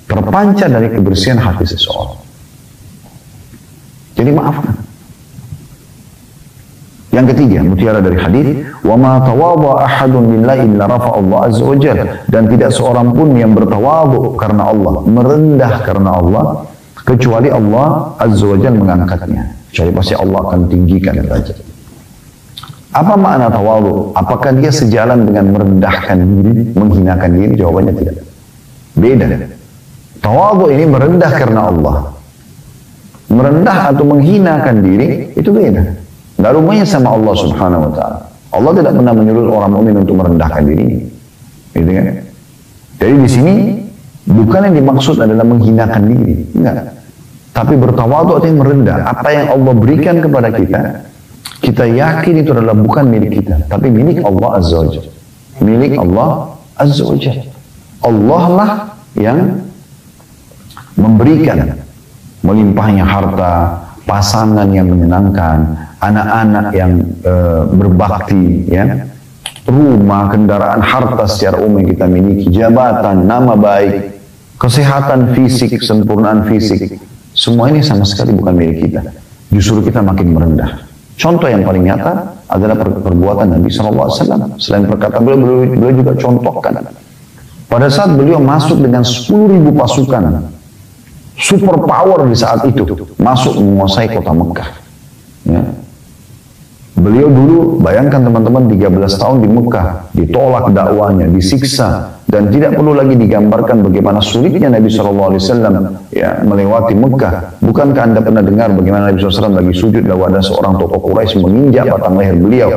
Terpancar dari kebersihan hati seseorang. Jadi maafkan. Yang ketiga, mutiara dari hadis, wa ma tawadha ahadun lillahi illa rafa Allah azza wajalla, dan tidak seorang pun yang bertawadhu karena Allah, merendah karena Allah, kecuali Allah azza wajalla mengangkatnya. Kecuali pasti Allah akan tinggikan derajat. Apa makna tawadhu? Apakah dia sejalan dengan merendahkan diri, menghinakan diri? Jawabannya tidak. Beda. Tawadhu ini merendah karena Allah. Merendah atau menghinakan diri itu beda. Nggak rumahnya sama Allah Subhanahu wa taala. Allah tidak pernah menyuruh orang mukmin untuk merendahkan diri. Gitu kan? Jadi di sini bukan yang dimaksud adalah menghinakan diri, enggak. Tapi bertawadhu artinya merendah. Apa yang Allah berikan kepada kita, kita yakin itu adalah bukan milik kita, tapi milik Allah Azza wa Jalla. Milik Allah Azza wa Jalla. Allah lah yang memberikan melimpahnya harta, pasangan yang menyenangkan, anak-anak yang berbakti, ya, rumah, kendaraan, harta secara umum yang kita miliki, jabatan, nama baik, kesehatan fisik, kesempurnaan fisik, semua ini sama sekali bukan milik kita. Justru kita makin merendah. Contoh yang paling nyata adalah perbuatan Nabi SAW. Selain perkataan beliau juga contohkan. Pada saat beliau masuk dengan 10.000 pasukan, super power di saat itu, masuk menguasai kota Mekah. Ya. Beliau dulu, bayangkan teman-teman, 13 tahun di Mekah, ditolak dakwanya, disiksa, dan tidak perlu lagi digambarkan bagaimana sulitnya Nabi SAW, ya, melewati Mekah. Bukankah Anda pernah dengar bagaimana Nabi SAW lagi sujud, lalu ada seorang tokoh Quraisy menginjak batang leher beliau,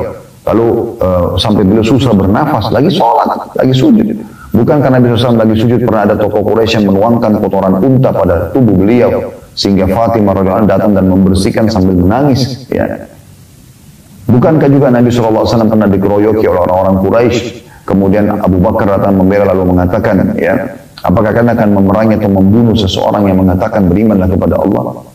lalu sampai beliau susah bernafas, lagi sholat, lagi sujud. Bukankah Nabi SAW lagi sujud pernah ada tokoh Quraisy yang menuangkan kotoran unta pada tubuh beliau, sehingga Fatimah radhiyallahu anha datang dan membersihkan sambil menangis, ya. Bukankah juga Nabi SAW pernah dikeroyoki oleh orang-orang Quraisy, kemudian Abu Bakar datang membela lalu mengatakan, ya, apakah kalian akan memerangi atau membunuh seseorang yang mengatakan berimanlah kepada Allah?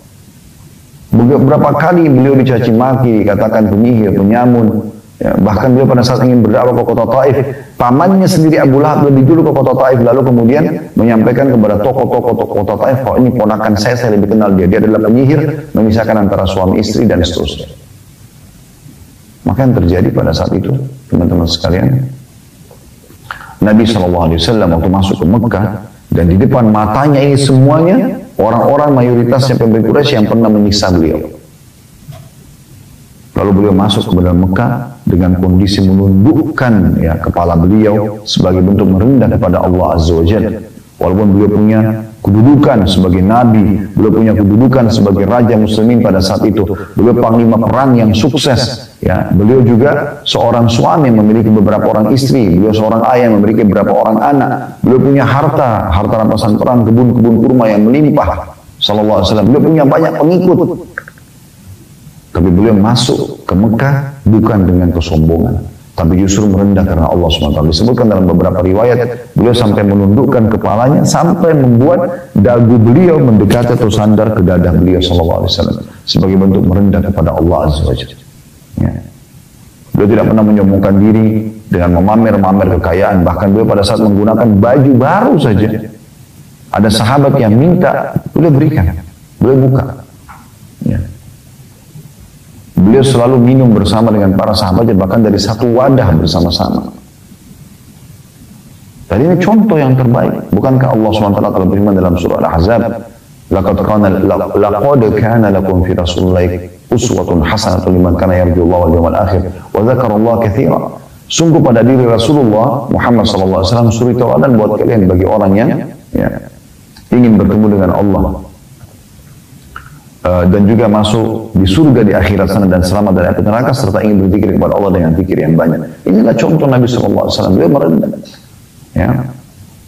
Beberapa kali beliau dicaci maki, dikatakan penyihir, penyamun, ya, bahkan beliau pada saat ingin berdakwah ke kota Taif, pamannya sendiri Abu Lahab lebih dulu ke kota Taif, lalu kemudian menyampaikan kepada tokoh-tokoh kota Taif, oh ini ponakan saya lebih kenal dia adalah penyihir, memisahkan antara suami istri dan seterusnya. Maka yang terjadi pada saat itu, teman-teman sekalian, Nabi SAW waktu masuk ke Mekah, dan di depan matanya ini semuanya, orang-orang mayoritasnya pemimpin Quraisy yang pernah menyiksa beliau. Lalu beliau masuk ke dalam Mekah dengan kondisi menundukkan, ya, kepala beliau sebagai bentuk merendah kepada Allah Azza wa Jalla. Walaupun beliau punya kedudukan sebagai nabi, beliau punya kedudukan sebagai raja muslimin pada saat itu, beliau panglima perang yang sukses, ya, beliau juga seorang suami yang memiliki beberapa orang istri, beliau seorang ayah yang memiliki beberapa orang anak, beliau punya harta rampasan perang, kebun-kebun kurma yang melimpah, sallallahu alaihi wasallam, beliau punya banyak pengikut. Tapi beliau masuk ke Mekah bukan dengan kesombongan, tapi justru merendah karena Allah SWT. Disebutkan dalam beberapa riwayat, beliau sampai menundukkan kepalanya, sampai membuat dagu beliau mendekati atau sandar ke dada beliau SAW, sebagai bentuk merendah kepada Allah Azza wa Jalla. Ya. Beliau tidak pernah menyombongkan diri dengan memamer kekayaan, bahkan beliau pada saat menggunakan baju baru saja, ada sahabat yang minta, beliau berikan, beliau buka. Ya. Beliau selalu minum bersama dengan para sahabatnya, bahkan dari satu wadah bersama-sama. Tadi ini contoh yang terbaik. Bukankah Allah SWT telah berfirman dalam surah Al-Ahzab, laqad kana lakum fi rasulillahi uswatun hasanatun liman kana yarjullaha wal yawmal akhir wa dzakarallaha katsira. Sungguh pada diri Rasulullah Muhammad SAW suri tauladan buat kalian bagi orang yang ingin bertemu dengan Allah. Dan juga masuk di surga di akhirat sana dan selamat dari api neraka, serta ingin berzikir kepada Allah dengan zikir yang banyak. Inilah contoh Nabi SAW. Beliau merendah. Ya.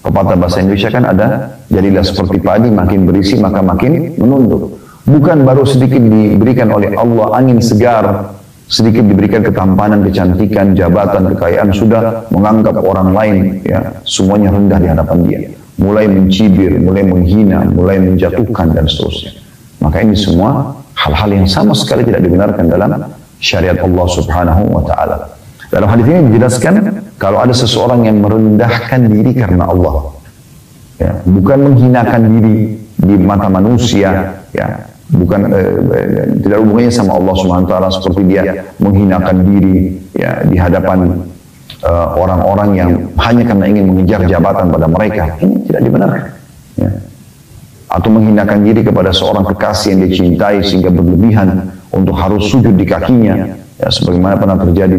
Pepatah bahasa Indonesia kan ada, jadilah seperti padi, makin berisi maka makin menunduk. Bukan baru sedikit diberikan oleh Allah angin segar, sedikit diberikan ketampanan, kecantikan, jabatan, kekayaan, sudah menganggap orang lain, ya, semuanya rendah di hadapan dia. Mulai mencibir, mulai menghina, mulai menjatuhkan dan seterusnya. Maka ini semua hal-hal yang sama sekali tidak dibenarkan dalam syariat Allah Subhanahu wa ta'ala. Dalam hadis ini dijelaskan kalau ada seseorang yang merendahkan diri karena Allah, ya, bukan menghinakan diri di mata manusia, ya, bukan tidak hubungannya sama Allah Subhanahu wa ta'ala seperti dia menghinakan diri, ya, di hadapan orang-orang yang hanya karena ingin mengejar jabatan pada mereka. Ini tidak dibenarkan, ya. Atau menghinakan diri kepada seorang kekasih yang dicintai sehingga berlebihan untuk harus sujud di kakinya, ya, sebagaimana pernah terjadi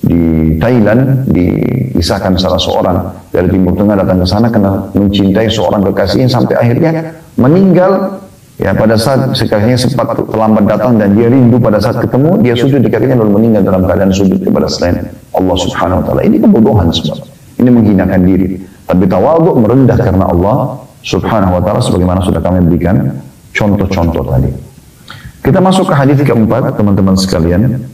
di Thailand, dikisahkan salah seorang dari Timur Tengah datang ke sana karena mencintai seorang kekasihnya sampai akhirnya meninggal, ya, pada saat kekasihnya sempat terlambat datang dan dia rindu pada saat ketemu, dia sujud di kakinya lalu meninggal dalam keadaan sujud kepada selain Allah Subhanahu wa ta'ala. Ini kebodohan semua. Ini menghinakan diri. Tapi tawadhu, merendah karena Allah Subhanahu wa ta'ala, sebagaimana sudah kami berikan contoh-contoh tadi. Kita masuk ke hadis keempat, teman-teman sekalian.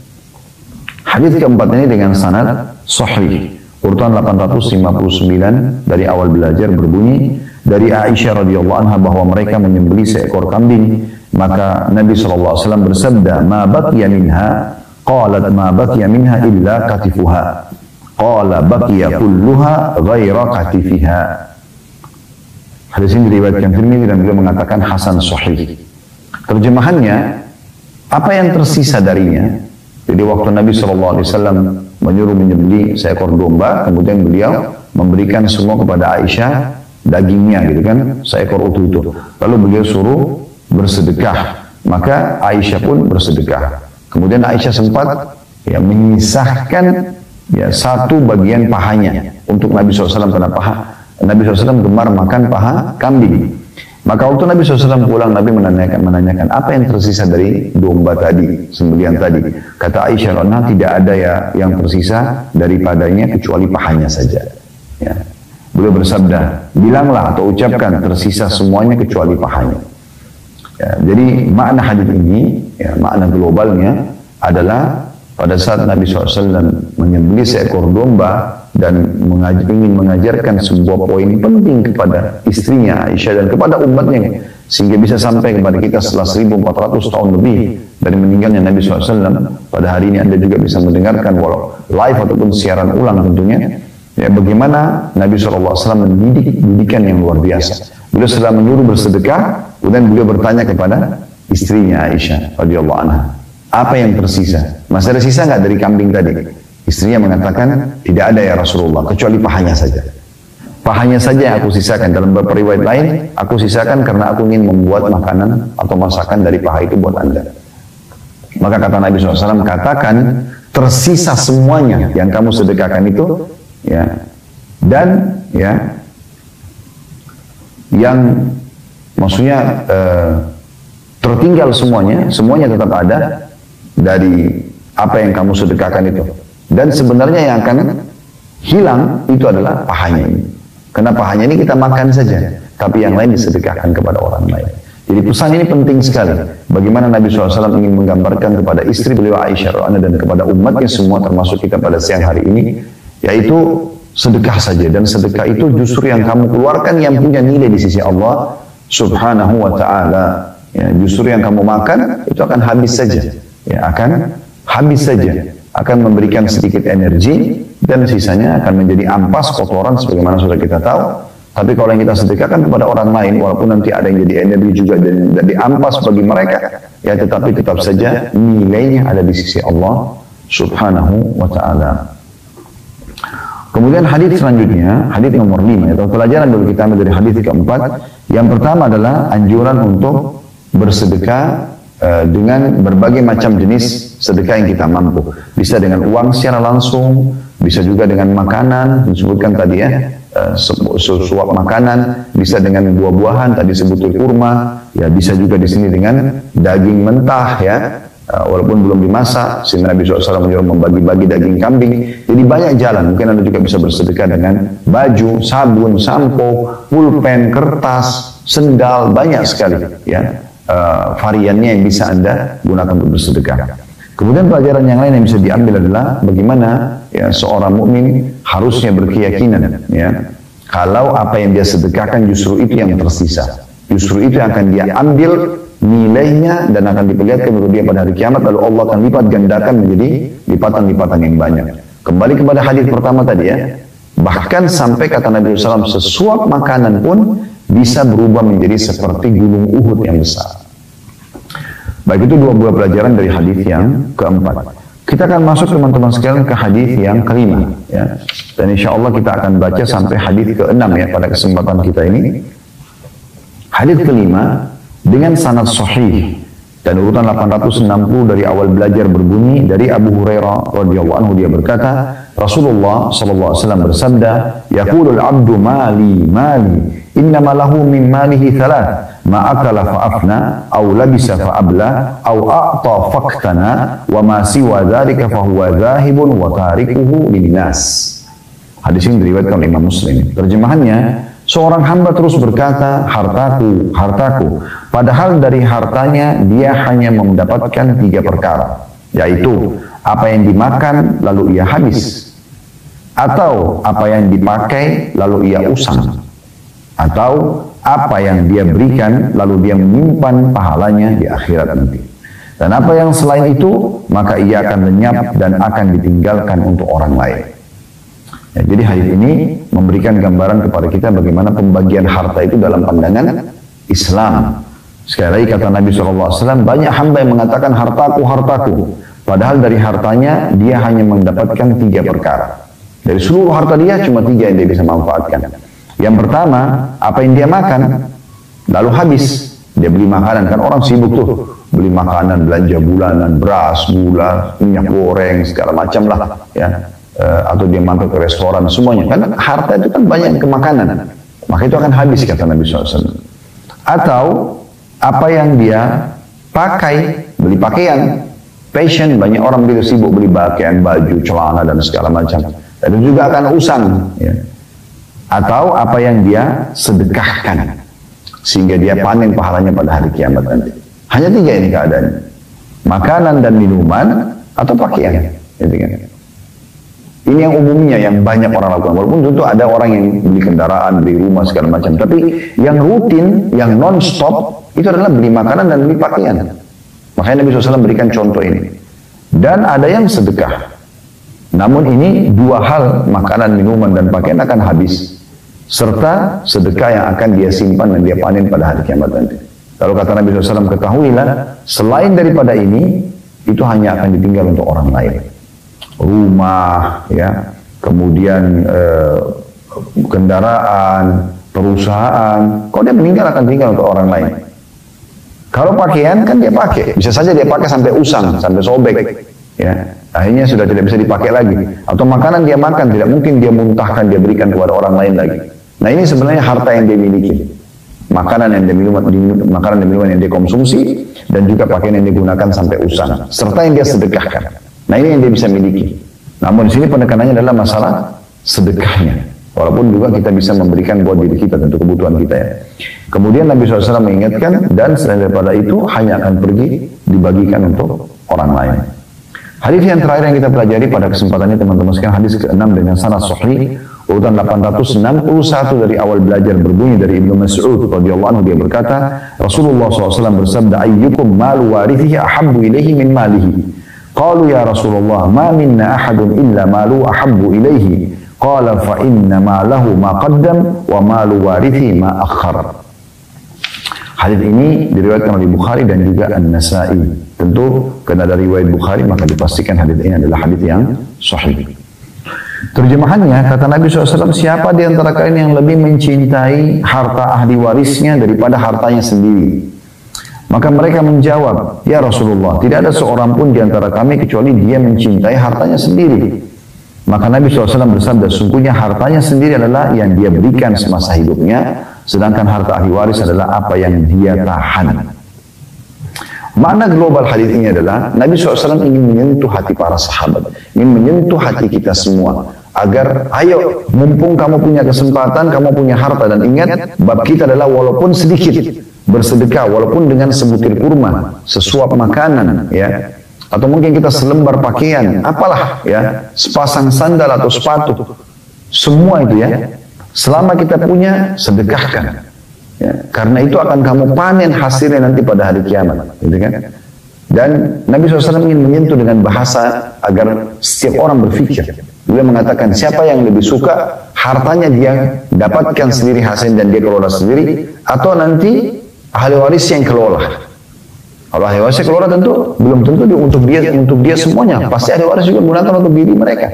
Hadis keempat ini dengan sanad sahih, urutan 859 dari awal belajar berbunyi dari Aisyah radhiyallahu anha bahwa mereka menyembelih seekor kambing, maka Nabi SAW bersabda, "Ma baqiya minha?" Qalat, "Ma baqiya minha illa katifuha." Qala, "Baqiya kulluha ghaira katifiha." Hadis ini diriwayatkan Tirmidzi dan beliau mengatakan hasan sahih. Terjemahannya, apa yang tersisa darinya? Jadi waktu Nabi SAW menyuruh menyembelih seekor domba, kemudian beliau memberikan semua kepada Aisyah dagingnya, gitu kan, seekor utuh itu. Lalu beliau suruh bersedekah, maka Aisyah pun bersedekah. Kemudian Aisyah sempat, ya, menyisahkan, ya, satu bagian pahanya untuk Nabi SAW karena Nabi SAW gemar makan paha kambing. Maka waktu Nabi SAW pulang, Nabi menanyakan apa yang tersisa dari domba tadi, sembelihan tadi. Kata Aisyah, tidak ada ya yang tersisa daripadanya kecuali pahanya saja. Ya. Beliau bersabda, bilanglah atau ucapkan tersisa semuanya kecuali pahanya. Ya, jadi makna hadis ini, ya, makna globalnya adalah pada saat Nabi SAW menyembelih seekor domba dan ingin mengajarkan sebuah poin penting kepada istrinya Aisyah dan kepada umatnya, sehingga bisa sampai kepada kita setelah 1400 tahun lebih dari meninggalnya Nabi SAW. Pada hari ini Anda juga bisa mendengarkan walau live ataupun siaran ulang tentunya, ya, bagaimana Nabi SAW mendidik didikan yang luar biasa. Beliau setelah menyuruh bersedekah, kemudian beliau bertanya kepada istrinya Aisyah radhiyallahu anha, apa yang tersisa? Masih ada sisa nggak dari kambing tadi? Istrinya mengatakan, tidak ada ya Rasulullah, kecuali pahanya saja. Pahanya saja yang aku sisakan. Dalam beberapa riwayat lain, aku sisakan karena aku ingin membuat makanan atau masakan dari paha itu buat Anda. Maka kata Nabi SAW, katakan tersisa semuanya yang kamu sedekahkan itu, ya, dan, ya, yang maksudnya tertinggal semuanya tetap ada dari apa yang kamu sedekahkan itu. Dan sebenarnya yang akan hilang itu adalah pahanya ini. Karena pahanya ini kita makan saja, tapi yang lain disedekahkan kepada orang lain. Jadi pesan ini penting sekali. Bagaimana Nabi SAW ingin menggambarkan kepada istri beliau Aisyah radhiyallahu dan kepada umatnya semua termasuk kita pada siang hari ini, yaitu sedekah saja. Dan sedekah itu justru yang kamu keluarkan yang punya nilai di sisi Allah Subhanahu wa ta'ala. Ya, justru yang kamu makan itu akan habis saja. Ya, akan habis saja. Akan memberikan sedikit energi dan sisanya akan menjadi ampas kotoran sebagaimana sudah kita tahu. Tapi kalau yang kita sedekahkan kepada orang lain, walaupun nanti ada yang jadi energi juga dan diampas bagi mereka, ya tetapi tetap saja nilainya ada di sisi Allah Subhanahu wa ta'ala. Kemudian hadis selanjutnya, hadis nomor 5, atau pelajaran dulu kita ambil dari hadis keempat. Yang pertama adalah anjuran untuk bersedekah dengan berbagai macam jenis sedekah yang kita mampu. Bisa dengan uang secara langsung, bisa juga dengan makanan, disebutkan tadi ya, suap makanan, bisa dengan buah-buahan, tadi sebutul kurma, ya bisa juga di sini dengan daging mentah ya, walaupun belum dimasak, sehingga Nabi SAW menyuruh membagi-bagi daging kambing. Jadi banyak jalan, mungkin Anda juga bisa bersedekah dengan baju, sabun, sampo, pulpen, kertas, sendal, banyak sekali ya variannya yang bisa Anda gunakan untuk bersedekah. Kemudian pelajaran yang lain yang bisa diambil adalah bagaimana ya seorang mukmin harusnya berkeyakinan ya kalau apa yang dia sedekahkan justru itu yang tersisa, justru itu yang akan dia ambil nilainya dan akan diperlihatkan untuk dia pada hari kiamat, lalu Allah akan lipat gandakan menjadi lipatan-lipatan yang banyak. Kembali kepada hadis pertama tadi ya, bahkan sampai kata Nabi SAW, sesuap makanan pun bisa berubah menjadi seperti gunung Uhud yang besar. Baik, itu dua buah pelajaran dari hadis yang keempat. Kita akan masuk teman-teman sekalian ke hadis yang kelima ya. Dan insya Allah kita akan baca sampai hadis ke-6 ya pada kesempatan kita ini. Hadis kelima dengan sanad sahih dan urutan 860 dari awal belajar berbunyi dari Abu Hurairah radhiyallahu anhu, dia berkata, Rasulullah sallallahu alaihi wasallam bersabda, yaqulul abdu mali innama lahu min malihi thalath ma akala fa afna aw labisa fa abla aw a'ta faqtana wa ma siwa dzalika fa huwa dhahibun wa tarikuhu linnas. Hadis ini diriwayatkan oleh Imam Muslim. Terjemahannya, seorang hamba terus berkata, hartaku, hartaku, padahal dari hartanya dia hanya mendapatkan 3 perkara, yaitu apa yang dimakan lalu ia habis, atau apa yang dipakai lalu ia usang, atau apa yang dia berikan lalu dia menyimpan pahalanya di akhirat nanti. Dan apa yang selain itu maka ia akan lenyap dan akan ditinggalkan untuk orang lain. Ya, jadi hadis ini memberikan gambaran kepada kita bagaimana pembagian harta itu dalam pandangan Islam. Sekali lagi kata Nabi SAW, banyak hamba yang mengatakan hartaku, hartaku. Padahal dari hartanya dia hanya mendapatkan 3 perkara. Dari seluruh harta dia cuma 3 yang dia bisa manfaatkan. Yang pertama, apa yang dia makan, lalu habis. Dia beli makanan, kan orang sibuk tuh. Beli makanan, belanja bulanan, beras, gula, minyak goreng, segala macam lah. Ya. Atau dia mampir ke restoran, semuanya. Kan harta itu kan banyak ke makanan. Maka itu akan habis kata Nabi SAW. Atau apa yang dia pakai, beli pakaian. Fashion, banyak orang begitu sibuk beli pakaian, baju, celana, dan segala macam. Dan itu juga akan usang. Ya. Atau apa yang dia sedekahkan sehingga dia panen pahalanya pada hari kiamat nanti. Hanya 3 ini keadaannya: makanan dan minuman atau pakaian. Ini yang umumnya yang banyak orang lakukan. Walaupun tentu ada orang yang beli kendaraan, beli rumah segala macam. Tapi yang rutin, yang non-stop itu adalah beli makanan dan beli pakaian. Makanya Nabi SAW berikan contoh ini. Dan ada yang sedekah. Namun ini 2 hal, makanan, minuman, dan pakaian akan habis. Serta sedekah yang akan dia simpan dan dia panen pada hari kiamat nanti. Lalu kata Nabi SAW, ketahuilah, selain daripada ini, itu hanya akan ditinggal untuk orang lain. Rumah, ya, kemudian kendaraan, perusahaan. Kalau dia meninggal akan tinggal untuk orang lain. Kalau pakaian kan dia pakai, bisa saja dia pakai sampai usang, sampai sobek, ya. Akhirnya sudah tidak bisa dipakai lagi. Atau makanan dia makan, tidak mungkin dia muntahkan, dia berikan kepada orang lain lagi. Nah ini sebenarnya harta yang dia miliki. makanan yang dia minum, makanan dan minuman yang dia konsumsi, dan juga pakaian yang digunakan sampai usang, serta yang dia sedekahkan. Nah ini yang dia bisa miliki. Namun di sini penekanannya adalah masalah sedekahnya. Walaupun juga kita bisa memberikan buat diri kita, tentu kebutuhan kita ya. Kemudian Nabi SAW mengingatkan, dan selain daripada itu hanya akan pergi dibagikan untuk orang lain. Hadis yang terakhir yang kita pelajari pada kesempatan ini teman-teman sekalian, hadis ke-6 dengan sanad sahih, urutan 861 dari awal belajar berbunyi dari Ibnu Mas'ud radhiyallahu anhu, dia berkata, Rasulullah SAW bersabda, ayyukum malu warithihi ahabbu ilaihi min malihi. Qalu ya Rasulullah, ma minna ahadun illa malu ahabbu ilaihi. Qala fa inna ma lahu ma qaddam wa malu warithi ma akhar. Hadis ini diriwayatkan oleh Bukhari dan juga An-Nasa'i. Tentu karena dari riwayat Bukhari maka dipastikan hadis ini adalah hadis yang sahih. Terjemahannya kata Nabi SAW, siapa di antara kalian yang lebih mencintai harta ahli warisnya daripada hartanya sendiri? Maka mereka menjawab, ya Rasulullah, tidak ada seorang pun di antara kami kecuali dia mencintai hartanya sendiri. Maka Nabi SAW bersabda, sungguhnya hartanya sendiri adalah yang dia berikan semasa hidupnya, sedangkan harta ahli waris adalah apa yang dia tahan. Makna global hadis ini adalah Nabi SAW ingin menyentuh hati para sahabat, ingin menyentuh hati kita semua, agar ayo, mumpung kamu punya kesempatan, kamu punya harta, dan ingat bab kita adalah walaupun sedikit bersedekah, walaupun dengan sebutir kurma, sesuap makanan, ya. Atau mungkin kita selembar pakaian, apalah ya, sepasang sandal atau sepatu, semua itu ya, selama kita punya, sedekahkan. Ya, karena itu akan kamu panen hasilnya nanti pada hari kiamat, gitu kan? Dan Nabi SAW ingin menyentuh dengan bahasa agar setiap orang berpikir. Beliau mengatakan, siapa yang lebih suka hartanya dia dapatkan sendiri hasil dan dia kelola sendiri, atau nanti ahli waris yang kelola? Kalau ahli waris keluar tentu belum tentu untuk dia semuanya. Pasti ahli waris juga menggunakan untuk diri mereka.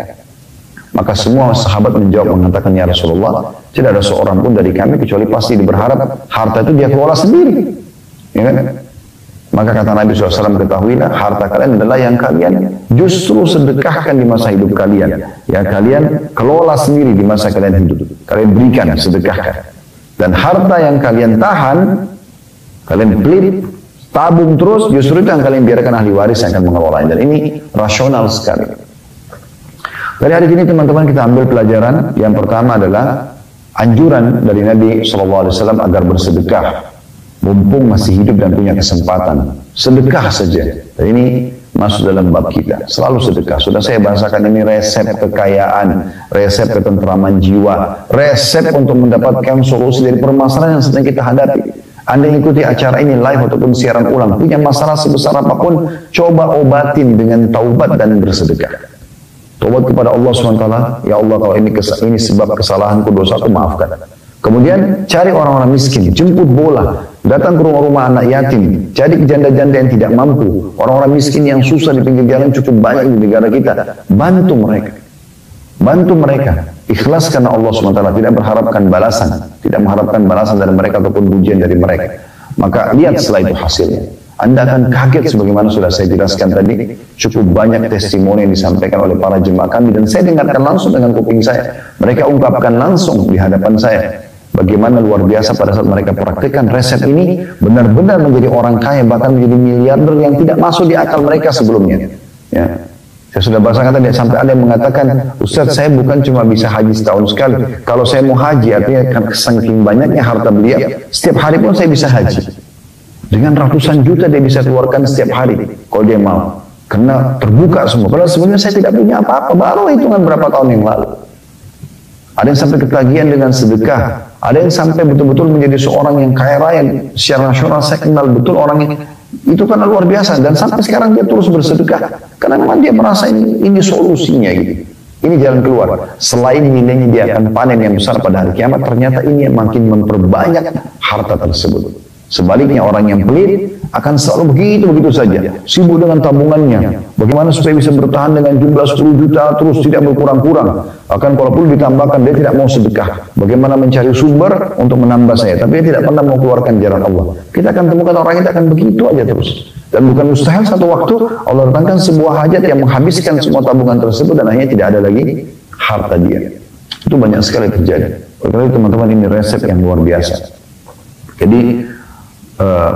Maka semua sahabat menjawab mengatakan, ya Rasulullah, tidak ada seorang pun dari kami kecuali pasti berharap harta itu dia kelola sendiri. Ya kan? Maka kata Nabi SAW, ketahuilah harta kalian adalah yang kalian justru sedekahkan di masa hidup kalian. Ya kalian kelola sendiri di masa kalian hidup. Kalian berikan, sedekahkan. Dan harta yang kalian tahan, kalian pelit, tabung terus, justru itu yang kalian biarkan ahli waris yang akan mengelolanya. Dan ini rasional sekali. Dari hari ini teman-teman kita ambil pelajaran. Yang pertama adalah anjuran dari Nabi SAW agar bersedekah. Mumpung masih hidup dan punya kesempatan. Sedekah saja. Dan ini masuk dalam bab kita. Selalu sedekah. Sudah saya bahasakan ini resep kekayaan, resep ketentraman jiwa, resep untuk mendapatkan solusi dari permasalahan yang sedang kita hadapi. Anda ikuti acara ini live ataupun siaran ulang, punya masalah sebesar apapun, coba obatin dengan taubat dan bersedekah. Taubat kepada Allah SWT, ya Allah kalau ini sebab kesalahanku, dosaku, maafkan. Kemudian cari orang-orang miskin, jemput bola, datang ke rumah-rumah anak yatim, cari janda-janda yang tidak mampu, orang-orang miskin yang susah di pinggir jalan cukup banyak di negara kita, bantu mereka. Bantu mereka. Ikhlas karena Allah SWT, tidak mengharapkan balasan dari mereka ataupun pujian dari mereka. Maka lihat setelah itu hasilnya. Anda akan kaget sebagaimana sudah saya jelaskan tadi, cukup banyak testimoni yang disampaikan oleh para jemaah kami dan saya dengarkan langsung dengan kuping saya. Mereka ungkapkan langsung di hadapan saya bagaimana luar biasa pada saat mereka praktikkan resep ini, benar-benar menjadi orang kaya, bahkan menjadi miliarder yang tidak masuk di akal mereka sebelumnya. Ya. Saya sudah bahasakan tadi, sampai ada yang mengatakan, Ustaz saya bukan cuma bisa haji setahun sekali. Kalau saya mau haji, artinya saking banyaknya harta beliau, setiap hari pun saya bisa haji. Dengan ratusan juta dia bisa keluarkan setiap hari, kalau dia mau. Karena terbuka semua. Padahal sebenarnya saya tidak punya apa-apa, baru hitungan berapa tahun yang lalu. Ada yang sampai ketagihan dengan sedekah. Ada yang sampai betul-betul menjadi seorang yang kaya raya. Secara nasional saya kenal betul orang yang itu kan luar biasa, dan sampai sekarang dia terus bersedekah karena memang dia merasa ini solusinya gitu. Ini jalan keluar. Selain nilainya dia akan panen yang besar pada hari kiamat, ternyata ini yang makin memperbanyak harta tersebut. Sebaliknya orang yang pelit akan selalu begitu saja, sibuk dengan tabungannya. Bagaimana supaya bisa bertahan dengan jumlah 10 juta terus tidak berkurang-kurang. Bahkan kalau perlu ditambahkan dia tidak mau sedekah. Bagaimana mencari sumber untuk menambah saya, tapi dia tidak pernah mau keluarkan jalan Allah. Kita akan temukan orang itu akan begitu aja terus. Dan bukan mustahil satu waktu Allah datangkan sebuah hajat yang menghabiskan semua tabungan tersebut dan akhirnya tidak ada lagi harta dia. Itu banyak sekali terjadi. Oleh teman-teman ini resep yang luar biasa. Jadi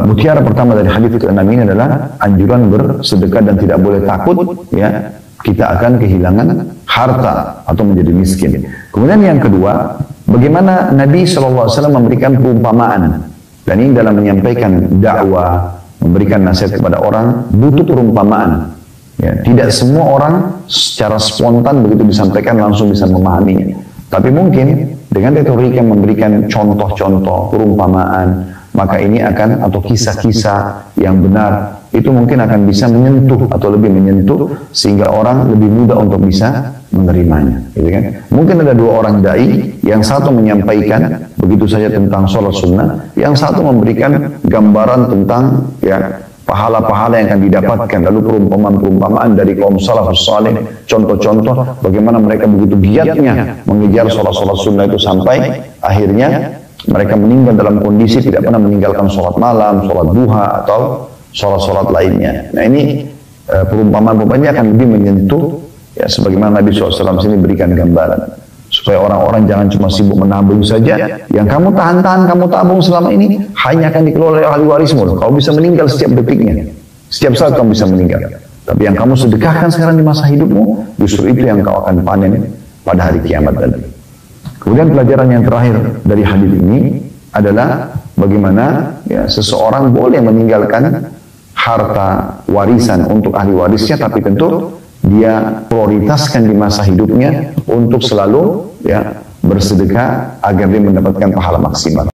mutiara pertama dari hadis ke-6 ini adalah anjuran bersedekah dan tidak boleh takut ya kita akan kehilangan harta atau menjadi miskin. Kemudian yang kedua, bagaimana Nabi SAW memberikan perumpamaan, dan ini dalam menyampaikan dakwah, memberikan nasihat kepada orang butuh perumpamaan. Ya, tidak semua orang secara spontan begitu disampaikan langsung bisa memahaminya. Tapi mungkin dengan retorika memberikan contoh-contoh perumpamaan, maka ini akan, atau kisah-kisah yang benar, itu mungkin akan bisa menyentuh atau lebih menyentuh sehingga orang lebih mudah untuk bisa menerimanya, gitu kan? Mungkin ada dua orang dai, yang satu menyampaikan begitu saja tentang sholat sunnah, yang satu memberikan gambaran tentang ya pahala-pahala yang akan didapatkan, lalu perumpamaan-perumpamaan dari kaum salafus saleh, contoh-contoh bagaimana mereka begitu giatnya mengejar sholat-sholat sunnah itu sampai akhirnya mereka meninggal dalam kondisi tidak pernah meninggalkan sholat malam, sholat duha, atau sholat-sholat lainnya. Nah ini perumpamaan-perumpamaan akan lebih menyentuh, ya sebagaimana Nabi SAW sini berikan gambaran. Supaya orang-orang jangan cuma sibuk menabung saja, yang kamu tahan-tahan, kamu tabung selama ini, hanya akan dikelola oleh ahli warismu. Kau bisa meninggal setiap detiknya, setiap saat kamu bisa meninggal. Tapi yang kamu sedekahkan sekarang di masa hidupmu, justru itu yang kau akan panen pada hari kiamat nanti. Kemudian pelajaran yang terakhir dari hadis ini adalah bagaimana ya, seseorang boleh meninggalkan harta warisan untuk ahli warisnya, tapi tentu dia prioritaskan di masa hidupnya untuk selalu ya bersedekah agar dia mendapatkan pahala maksimal.